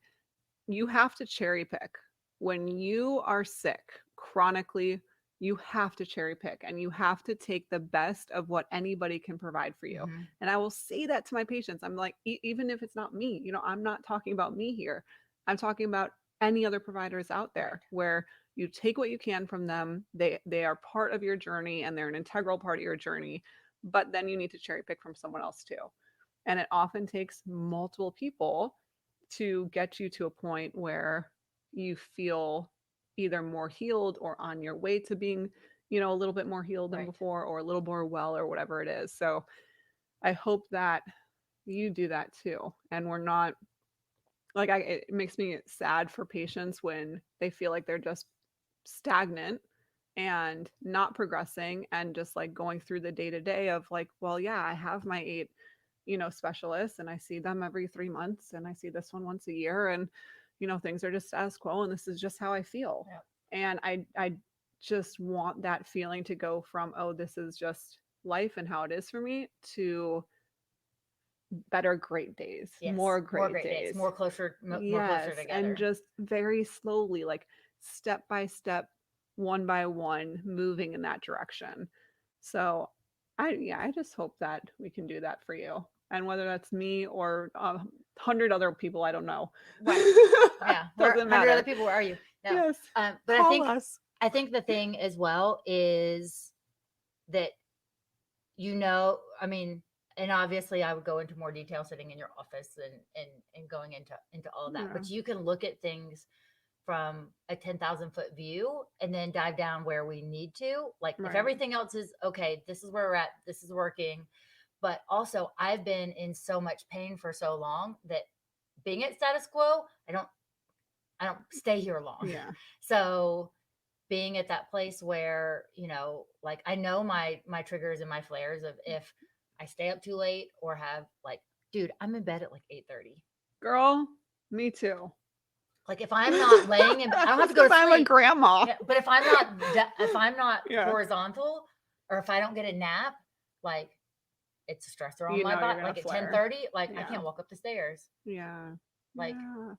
You have to cherry pick. When you are sick chronically, you have to cherry pick and you have to take the best of what anybody can provide for you. Mm-hmm. And I will say that to my patients. I'm like, even if it's not me, I'm not talking about me here. I'm talking about any other providers out Right. there where you take what you can from them. They are part of your journey and they're an integral part of your journey, but then you need to cherry pick from someone else too. And it often takes multiple people to get you to a point where you feel either more healed or on your way to being, a little bit more healed than Right. before or a little more well or whatever it is. So I hope that you do that too. And we're not like it makes me sad for patients when they feel like they're just stagnant and not progressing and just like going through the day to day of like, well, yeah, I have my 8 specialists, and I see them every 3 months, and I see this one once a year, and things are just status quo, and this is just how I feel. Yep. And I just want that feeling to go from, oh, this is just life and how it is for me, to better great days, Yes. more More great great days. days. More closer Yes, and together. just very slowly, like step by step, one by one, moving in that direction. So, I just hope that we can do that for you. And whether that's me or 100 other people, I don't know. Right. Yeah. Where Doesn't 100 other matter. people, where are you? No. Yes, But call us. I think the thing as well is that, I mean, and obviously I would go into more detail sitting in your office and going into all of that. Yeah, But you can look at things from a 10,000-foot view and then dive down where we need to. Like if right. everything else is okay, this is where we're at, this is working. But also I've been in so much pain for so long that being at status quo, I don't stay here long. Yeah, So being at that place where, like I know my triggers and my flares of if I stay up too late or have like, dude, I'm in bed at like 8:30. girl, me too. Like if I'm not laying in, I don't have It's to go because to I'm a sleep. grandma. Yeah, but if I'm not Yeah, horizontal, or if I don't get a nap, like it's a stressor on my you're body. gonna Like at flare. 10:30, like I Yeah, can't walk up the stairs. yeah, Like yeah.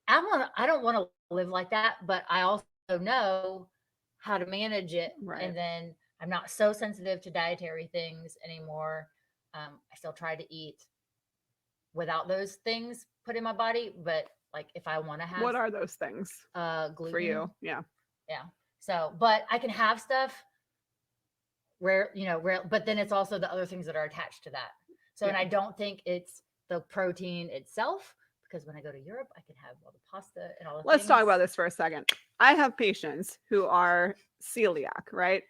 I don't want to live like that, but I also know how to manage it. Right. And then I'm not so sensitive to dietary things anymore. I still try to eat without those things put in my body, but like if I want to have What are those things for gluten, you? Yeah. yeah. So, but I can have stuff rare, rare, but then it's also the other things that are attached to that. So, and Yeah. I don't think it's the protein itself, because when I go to Europe, I can have all the pasta and all the Let's talk things. about this for a second. I have patients who are celiac, right?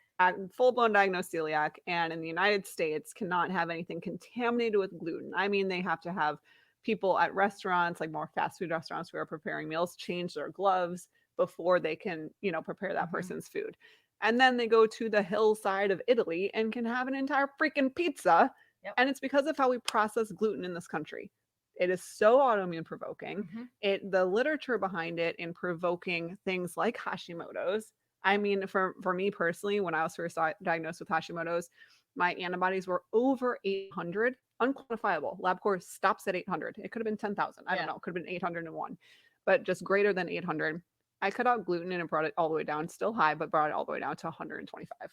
Full blown diagnosed celiac, and in the United States cannot have anything contaminated with gluten. I mean, they have to have people at restaurants, like more fast food restaurants who are preparing meals, change their gloves before they can, prepare that Hmm. person's food. And then they go to the hillside of Italy and can have an entire freaking pizza. Yep. And it's because of how we process gluten in this country. It is so autoimmune provoking. Hmm. The literature behind it in provoking things like Hashimoto's. I mean, for me personally, when I was first diagnosed with Hashimoto's, my antibodies were over 800, unquantifiable. LabCorp stops at 800. It could have been 10,000. I don't Yeah. know. It could have been 801, but just greater than 800. I cut out gluten and it brought it all the way down, still high, but brought it all the way down to 125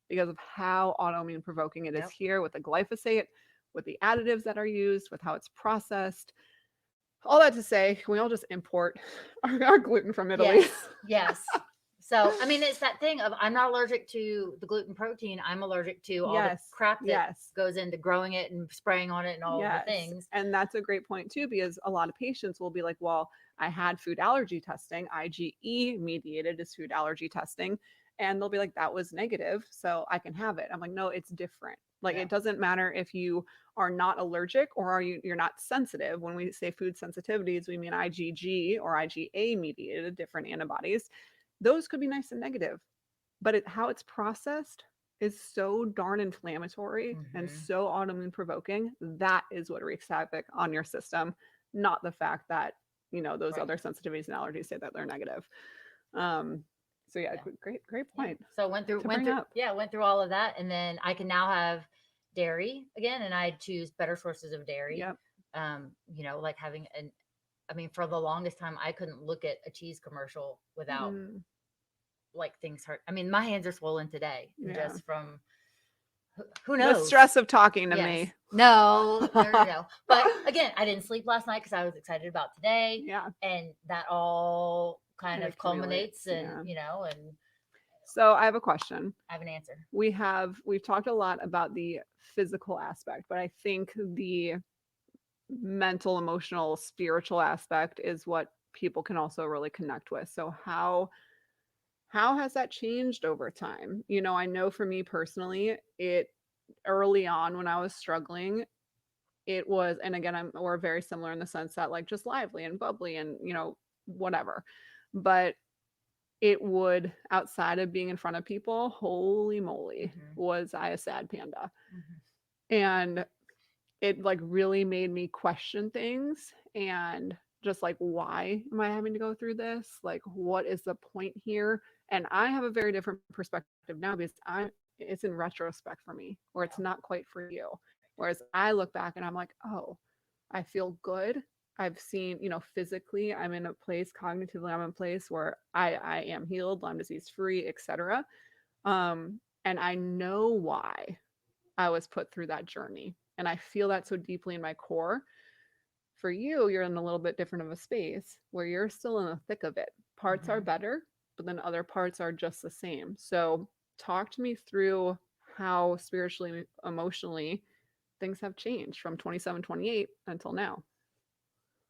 because of how autoimmune provoking it is Yep. here with the glyphosate, with the additives that are used, with how it's processed. All that to say, we all just import our gluten from Italy. Yes. Yes. So, I mean, it's that thing of I'm not allergic to the gluten protein. I'm allergic to all the Yes, crap that yes, goes into growing it and spraying on it and all of the yes. things. And that's a great point too, because a lot of patients will be like, well, I had food allergy testing, IgE mediated is food allergy testing. And they'll be like, that was negative, so I can have it. I'm like, no, it's different. Like, Yeah. it doesn't matter if you are not allergic or you're not sensitive. When we say food sensitivities, we mean IgG or IgA mediated different antibodies. Those could be nice and negative, but how it's processed is so darn inflammatory and Hmm. so autoimmune provoking. That is what wreaks havoc on your system, not the fact that those Right. other sensitivities and allergies say that they're negative. um so yeah, Yeah. great Yeah. point So to bring up. went through all of that. And then I can now have dairy again, and I choose better sources of dairy. Yep. Like having I mean, for the longest time, I couldn't look at a cheese commercial without Mm, like things hurt. I mean, my hands are swollen today yeah, just from who the knows? stress of talking to Yes. me. No, no, no, no. But again, I didn't sleep last night because I was excited about today. Yeah, And that all kind it of accumulates. culminates, and, Yeah. and So I have a question. I have an answer. We've talked a lot about the physical aspect, but I think the mental, emotional, spiritual aspect is what people can also really connect with. So how has that changed over time? I know for me personally, it early on when I was struggling, it was, and again, we're very similar in the sense that like just lively and bubbly and whatever. But it would, outside of being in front of people, holy moly, Hmm. was I a sad panda. Hmm. And it like really made me question things and just like, why am I having to go through this? Like, what is the point here? And I have a very different perspective now because it's in retrospect for me, or it's Yeah. not quite for you. Whereas I look back and I'm like, oh, I feel good. I've seen, physically, I'm in a place, cognitively, I'm in a place where I am healed, Lyme disease free, etc. And I know why I was put through that journey. And I feel that so deeply in my core. For you, you're in a little bit different of a space where you're still in the thick of it. Parts are Hmm. better, but then other parts are just the same. So, talk to me through how spiritually, emotionally things have changed from 27, 28 until now.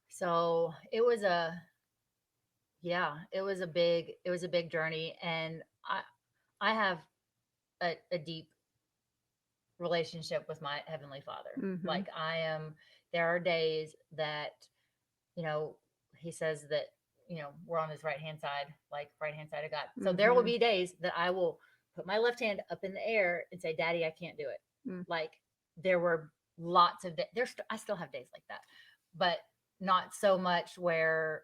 So it was a big journey, and I have a deep relationship with my heavenly Father. Mm-hmm. Like I am, there are days that, you know, he says that, we're on his right hand side, like right hand side of God. So there will Mm-hmm. be days that I will put my left hand up in the air and say, Daddy, I can't do it. Mm. Like there were lots of I still have days like that, but not so much where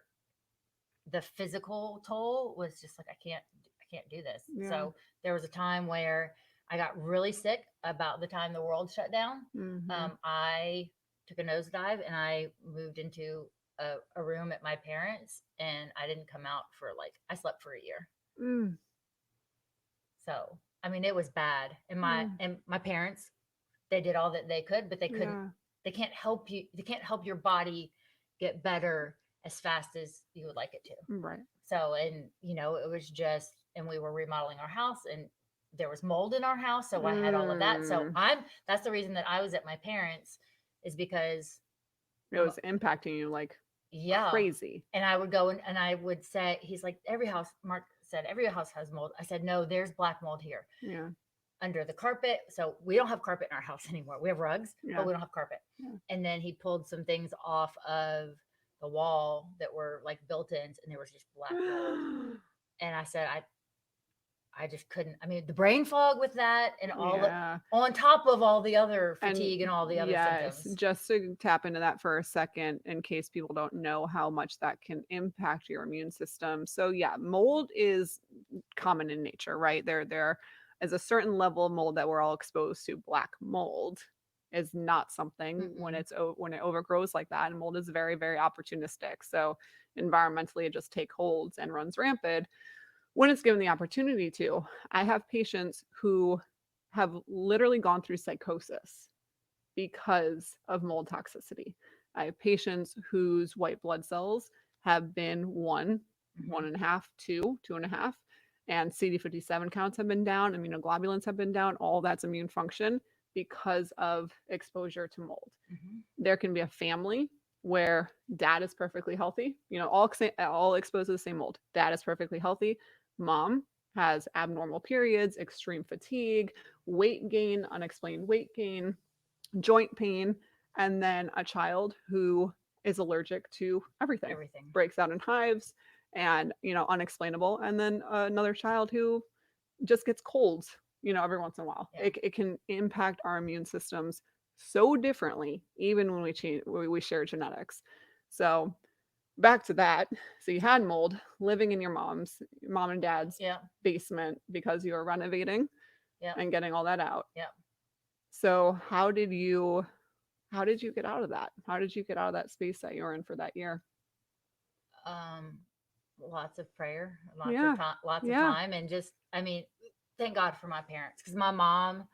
the physical toll was just like, I can't do this. Yeah. So there was a time where I got really sick about the time the world shut down. Mm-hmm. I took a nosedive and I moved into a room at my parents, and I didn't come out for like, I slept for a year. Mm. So, I mean, it was bad. And Mm. my parents, they did all that they could, but Yeah. they can't help you. They can't help your body get better as fast as you would like it to. Right. So, and it was just, and we were remodeling our house, and there was mold in our house. So I had all of that. So Mm. that's the reason that I was at my parents', is because, It was impacting you like yeah. crazy. And I would go and I would say, he's like, every house, Mark said, every house has mold. I said, no, there's black mold here Yeah. under the carpet. So we don't have carpet in our house anymore. We have rugs, but Yeah. we don't have carpet. Yeah. And then he pulled some things off of the wall that were like built-ins, and there was just black mold. And I said, I just couldn't. I mean, the brain fog with that, and all Yeah. on top of all the other And fatigue and all the other yes, symptoms. just to tap into that for a second, in case people don't know how much that can impact your immune system. So yeah, mold is common in nature, right? There is a certain level of mold that we're all exposed to. Black mold is not something when Mm-mm. when it overgrows like that, and mold is very, very opportunistic. So environmentally, it just take holds and runs rampant when it's given the opportunity to. I have patients who have literally gone through psychosis because of mold toxicity. I have patients whose white blood cells have been one, Mm-hmm. one and a half, two, two and a half, and CD57 counts have been down, immunoglobulins have been down, all that's immune function because of exposure to mold. Mm-hmm. There can be a family where dad is perfectly healthy, all exposed to the same mold. Dad is perfectly healthy. Mom has abnormal periods, extreme fatigue, weight gain, unexplained weight gain, joint pain, and then a child who is allergic to everything, Everything. breaks out in hives and, unexplainable. And then another child who just gets colds, every once in a while. Yeah. It can impact our immune systems so differently, even when we share genetics. So back to that. So you had mold living in your mom and dad's Yeah. basement because you were renovating Yeah. and getting all that out. Yeah. So how did you get out of that? How did you get out of that space that you were in for that year? Um, Lots of prayer, Yeah. lots of Yeah. time, and just, I mean, thank God for my parents, because my mom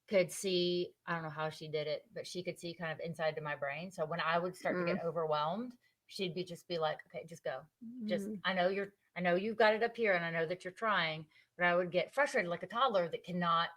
could see, I don't know how she did it, but she could see kind of inside to my brain. So when I would start to Mm. get overwhelmed, she'd just be like, okay, just go. Just, Mm. I know you've got it up here, and I know that you're trying, but I would get frustrated like a toddler that cannot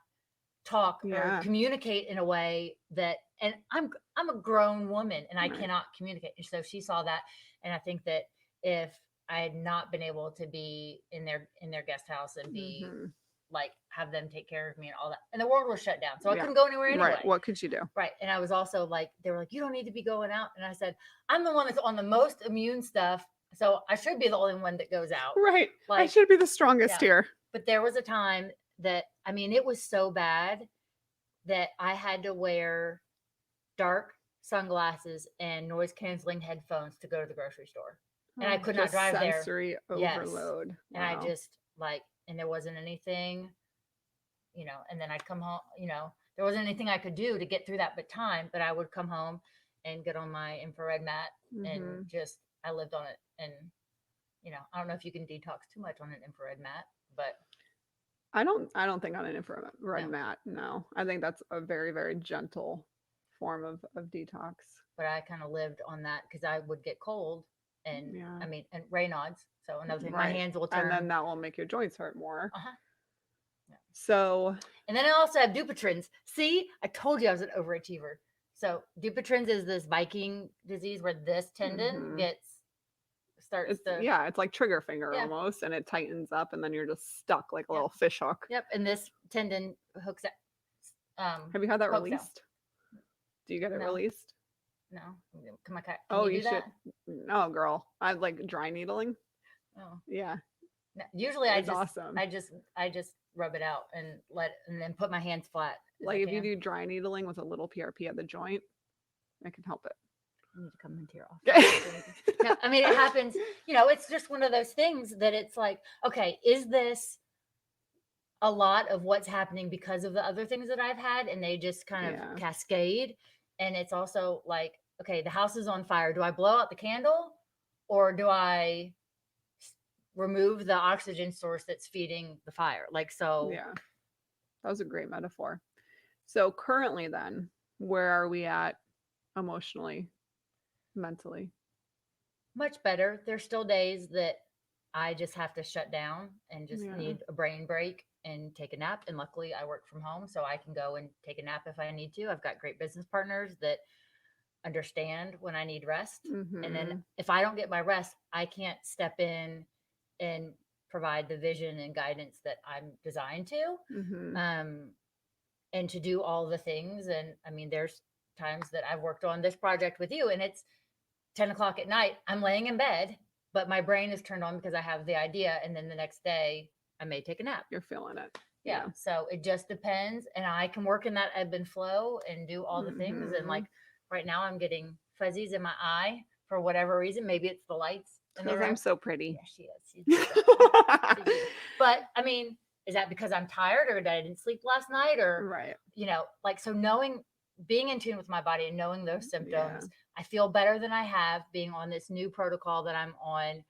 talk or Yeah. communicate in a way that, and I'm a grown woman and I Right. cannot communicate. And so she saw that, and I think that if I had not been able to be in their guest house and be Mhm. like, have them take care of me and all that, and the world was shut down, so I Yeah. couldn't go anywhere Right. anyway. What could you do? Right. And I was also like, they were like, you don't need to be going out, and I said, I'm the one that's on the most immune stuff, so I should be the only one that goes out. Right. I Like, should be the strongest yeah. here. But there was a time that, I mean, it was so bad that I had to wear dark sunglasses and noise canceling headphones to go to the grocery store. And I Oh, could not just drive there. sensory Yes. overload. And I Wow. just like, and there wasn't anything, and then I'd come home, there wasn't anything I could do to get through that but time, but I would come home and get on my infrared mat and Hmm. just, I lived on it. And, I don't know if you can detox too much on an infrared mat, but I don't think on an no, infrared mat. No, I think that's a very, very gentle form of detox. but I kind of lived on that because I would get cold and Yeah. I mean, and Raynaud's. So another thing, my Right. hands will And turn. then that will make your joints hurt more. Uh-huh. Yeah. So, And then I also have Dupuytren's. See, I told you I was an overachiever. So Dupuytren's is this Viking disease where this tendon mhm. starts It's to, yeah, it's like trigger finger yeah, almost, and it tightens up, and then you're just stuck like a yep, little fish hook. yep. And this tendon hooks out, Have you had that pokes out. released? Do you get it No, released? no. Can Oh, you you do should. that? No, girl. I like dry needling. Oh, Yeah, no. Usually it's awesome. I just rub it out and then put my hands flat as I Like if you can. do dry needling with a little PRP at the joint, it can help I need to come into your office. it. No, I mean it happens. It's just one of those things that it's like, okay, is this a lot of what's happening because of the other things that I've had, and they just kind of Yeah. cascade. And it's also like, okay, the house is on fire. Do I blow out the candle, or do I remove the oxygen source that's feeding the fire? Like, so Yeah. That was a great metaphor. So currently then, where are we at emotionally, mentally? much better. There's still days that I just have to shut down and just Yeah. need a brain break and take a nap. And luckily, I work from home, so I can go and take a nap if I need to. I've got great business partners that understand when I need rest. And then Mhm. if I don't get my rest, I can't step in and provide the vision and guidance that I'm designed to. Mhm. Um, and to do all the things. And I mean, there's times that I've worked on this project with you and it's 10 o'clock at night. I'm laying in bed, but my brain is turned on because I have the idea. And then the next day, I may take a nap. You're feeling it. Yeah. Yeah. So it just depends. And I can work in that ebb and flow and do all the things. And like Mhm. right now, I'm getting fuzzies in my eye for whatever reason. Maybe it's the lights in the Because I'm room. so pretty. Yeah, she is. She's beautiful. She's beautiful. But I mean, is that because I'm tired or I didn't sleep last night or, Right. like, so knowing, being in tune with my body and knowing those Yeah. symptoms, I feel better than I have being on this new protocol that I'm on.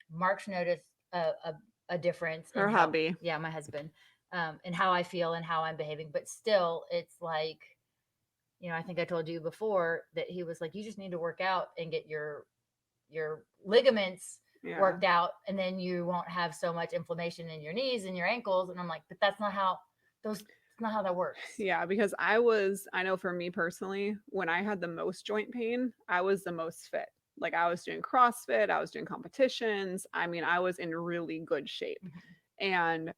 Mark's noticed a difference in Her how, hubby. yeah, my husband, and how I feel and how I'm behaving. But still, it's like, I think I told you before that he was like, you just need to work out and get your ligaments Yeah. worked out, and then you won't have so much inflammation in your knees and your ankles. And I'm like, but that's not how those it's not how that works. Yeah, because I know for me personally, when I had the most joint pain, I was the most fit. Like I was doing CrossFit, I was doing competitions. I mean, I was in really good shape. Mhm. And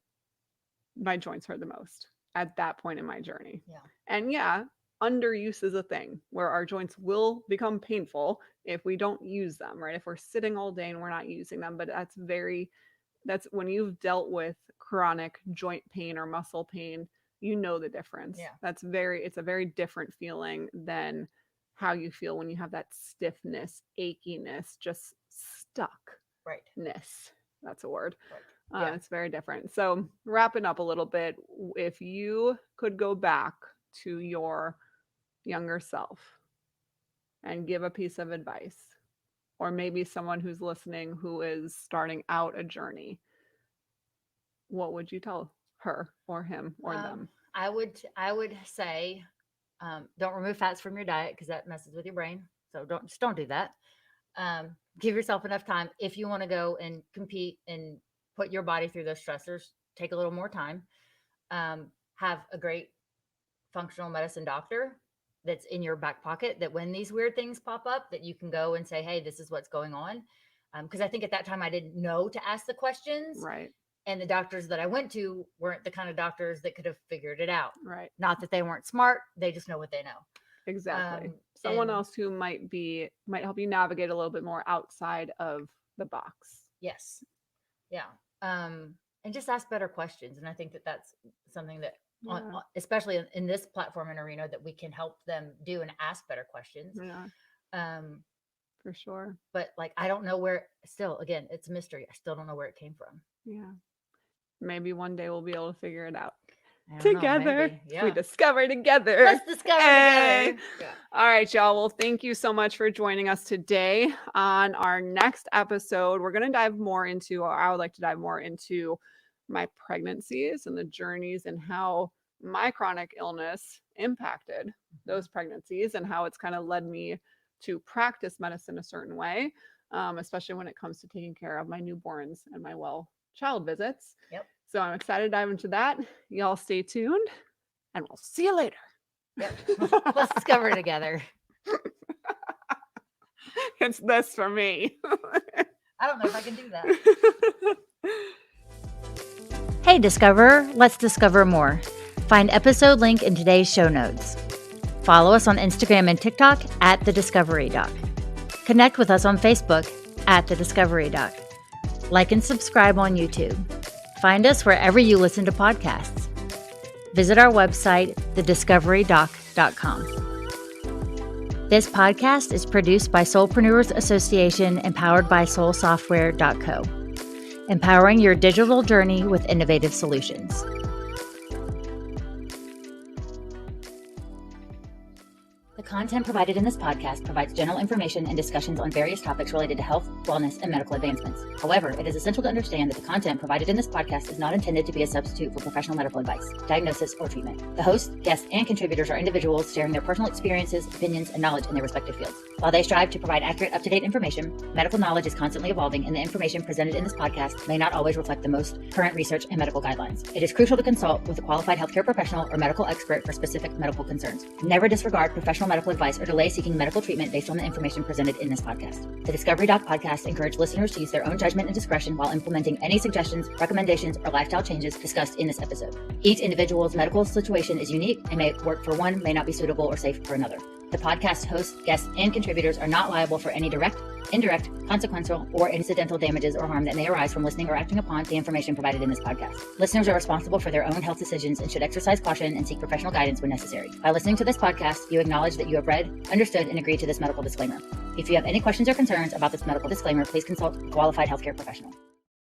my joints hurt the most at that point in my journey. Yeah. And yeah, underuse is a thing where our joints will become painful if we don't use them, right? If we're sitting all day and we're not using them, but that's when you've dealt with chronic joint pain or muscle pain, you know the difference. Yeah. It's a very different feeling than how you feel when you have that stiffness, achiness, just Right. stuckness. That's a word. Right. Yeah. It's very different. So, wrapping up a little bit, if you could go back to your younger self and give a piece of advice, or maybe someone who's listening who is starting out a journey, what would you tell her or him or them? I would say, don't remove fats from your diet because that messes with your brain. So don't do that. Give yourself enough time if you want to go and compete and put your body through those stressors. Take a little more time. Have a great functional medicine doctor that's in your back pocket, that when these weird things pop up, that you can go and say, hey, this is what's going on. Because I think at that time I didn't know to ask the questions, Right, and the doctors that I went to weren't the kind of doctors that could have figured it out. right. Not that they weren't smart, they just know what they know. Exactly. Someone And else who might help you navigate a little bit more outside of the box. yes, yeah, and just ask better questions. And I think that that's something that Yeah. especially in this platform and arena, that we can help them do and ask better questions. Yeah, Um, for sure. but like, I don't know where, still, again, it's a mystery. I still don't know where it came from. Yeah. Maybe one day we'll be able to figure it out I don't know, together. maybe. We Yeah. discover together. Let's discover Hey. together. Yeah. All right, y'all. Well, thank you so much for joining us today. On our next episode, we're going to dive more into, or I would like to dive more into my pregnancies and the journeys and how my chronic illness impacted those pregnancies and how it's kind of led me to practice medicine a certain way, especially when it comes to taking care of my newborns and my child visits. Yep. So I'm excited to dive into that. Y'all stay tuned and we'll see you later. Yep. Let's discover it together. It's this for me. I don't know if I can do that. Hey, Discoverer, let's discover more. Find episode link in today's show notes. Follow us on Instagram and TikTok at The Discovery Doc. Connect with us on Facebook at The Discovery Doc. Like and subscribe on YouTube. Find us wherever you listen to podcasts. Visit our website, thediscoverydoc.com. This podcast is produced by Soulpreneurs Association and powered by soulsoftware.co, empowering your digital journey with innovative solutions. The content provided in this podcast provides general information and discussions on various topics related to health, wellness, and medical advancements. However, it is essential to understand that the content provided in this podcast is not intended to be a substitute for professional medical advice, diagnosis, or treatment. The hosts, guests, and contributors are individuals sharing their personal experiences, opinions, and knowledge in their respective fields. While they strive to provide accurate, up-to-date information, medical knowledge is constantly evolving, and the information presented in this podcast may not always reflect the most current research and medical guidelines. It is crucial to consult with a qualified healthcare professional or medical expert for specific medical concerns. Never disregard professional medical advice or delay seeking medical treatment based on the information presented in this podcast. The Discovery Doc podcast encourages listeners to use their own judgment and discretion while implementing any suggestions, recommendations, or lifestyle changes discussed in this episode. Each individual's medical situation is unique and may work for one, may not be suitable or safe for another. The podcast hosts, guests, and contributors are not liable for any direct, indirect, consequential, or incidental damages or harm that may arise from listening or acting upon the information provided in this podcast. Listeners are responsible for their own health decisions and should exercise caution and seek professional guidance when necessary. By listening to this podcast, you acknowledge that you have read, understood, and agreed to this medical disclaimer. If you have any questions or concerns about this medical disclaimer, please consult a qualified healthcare professional.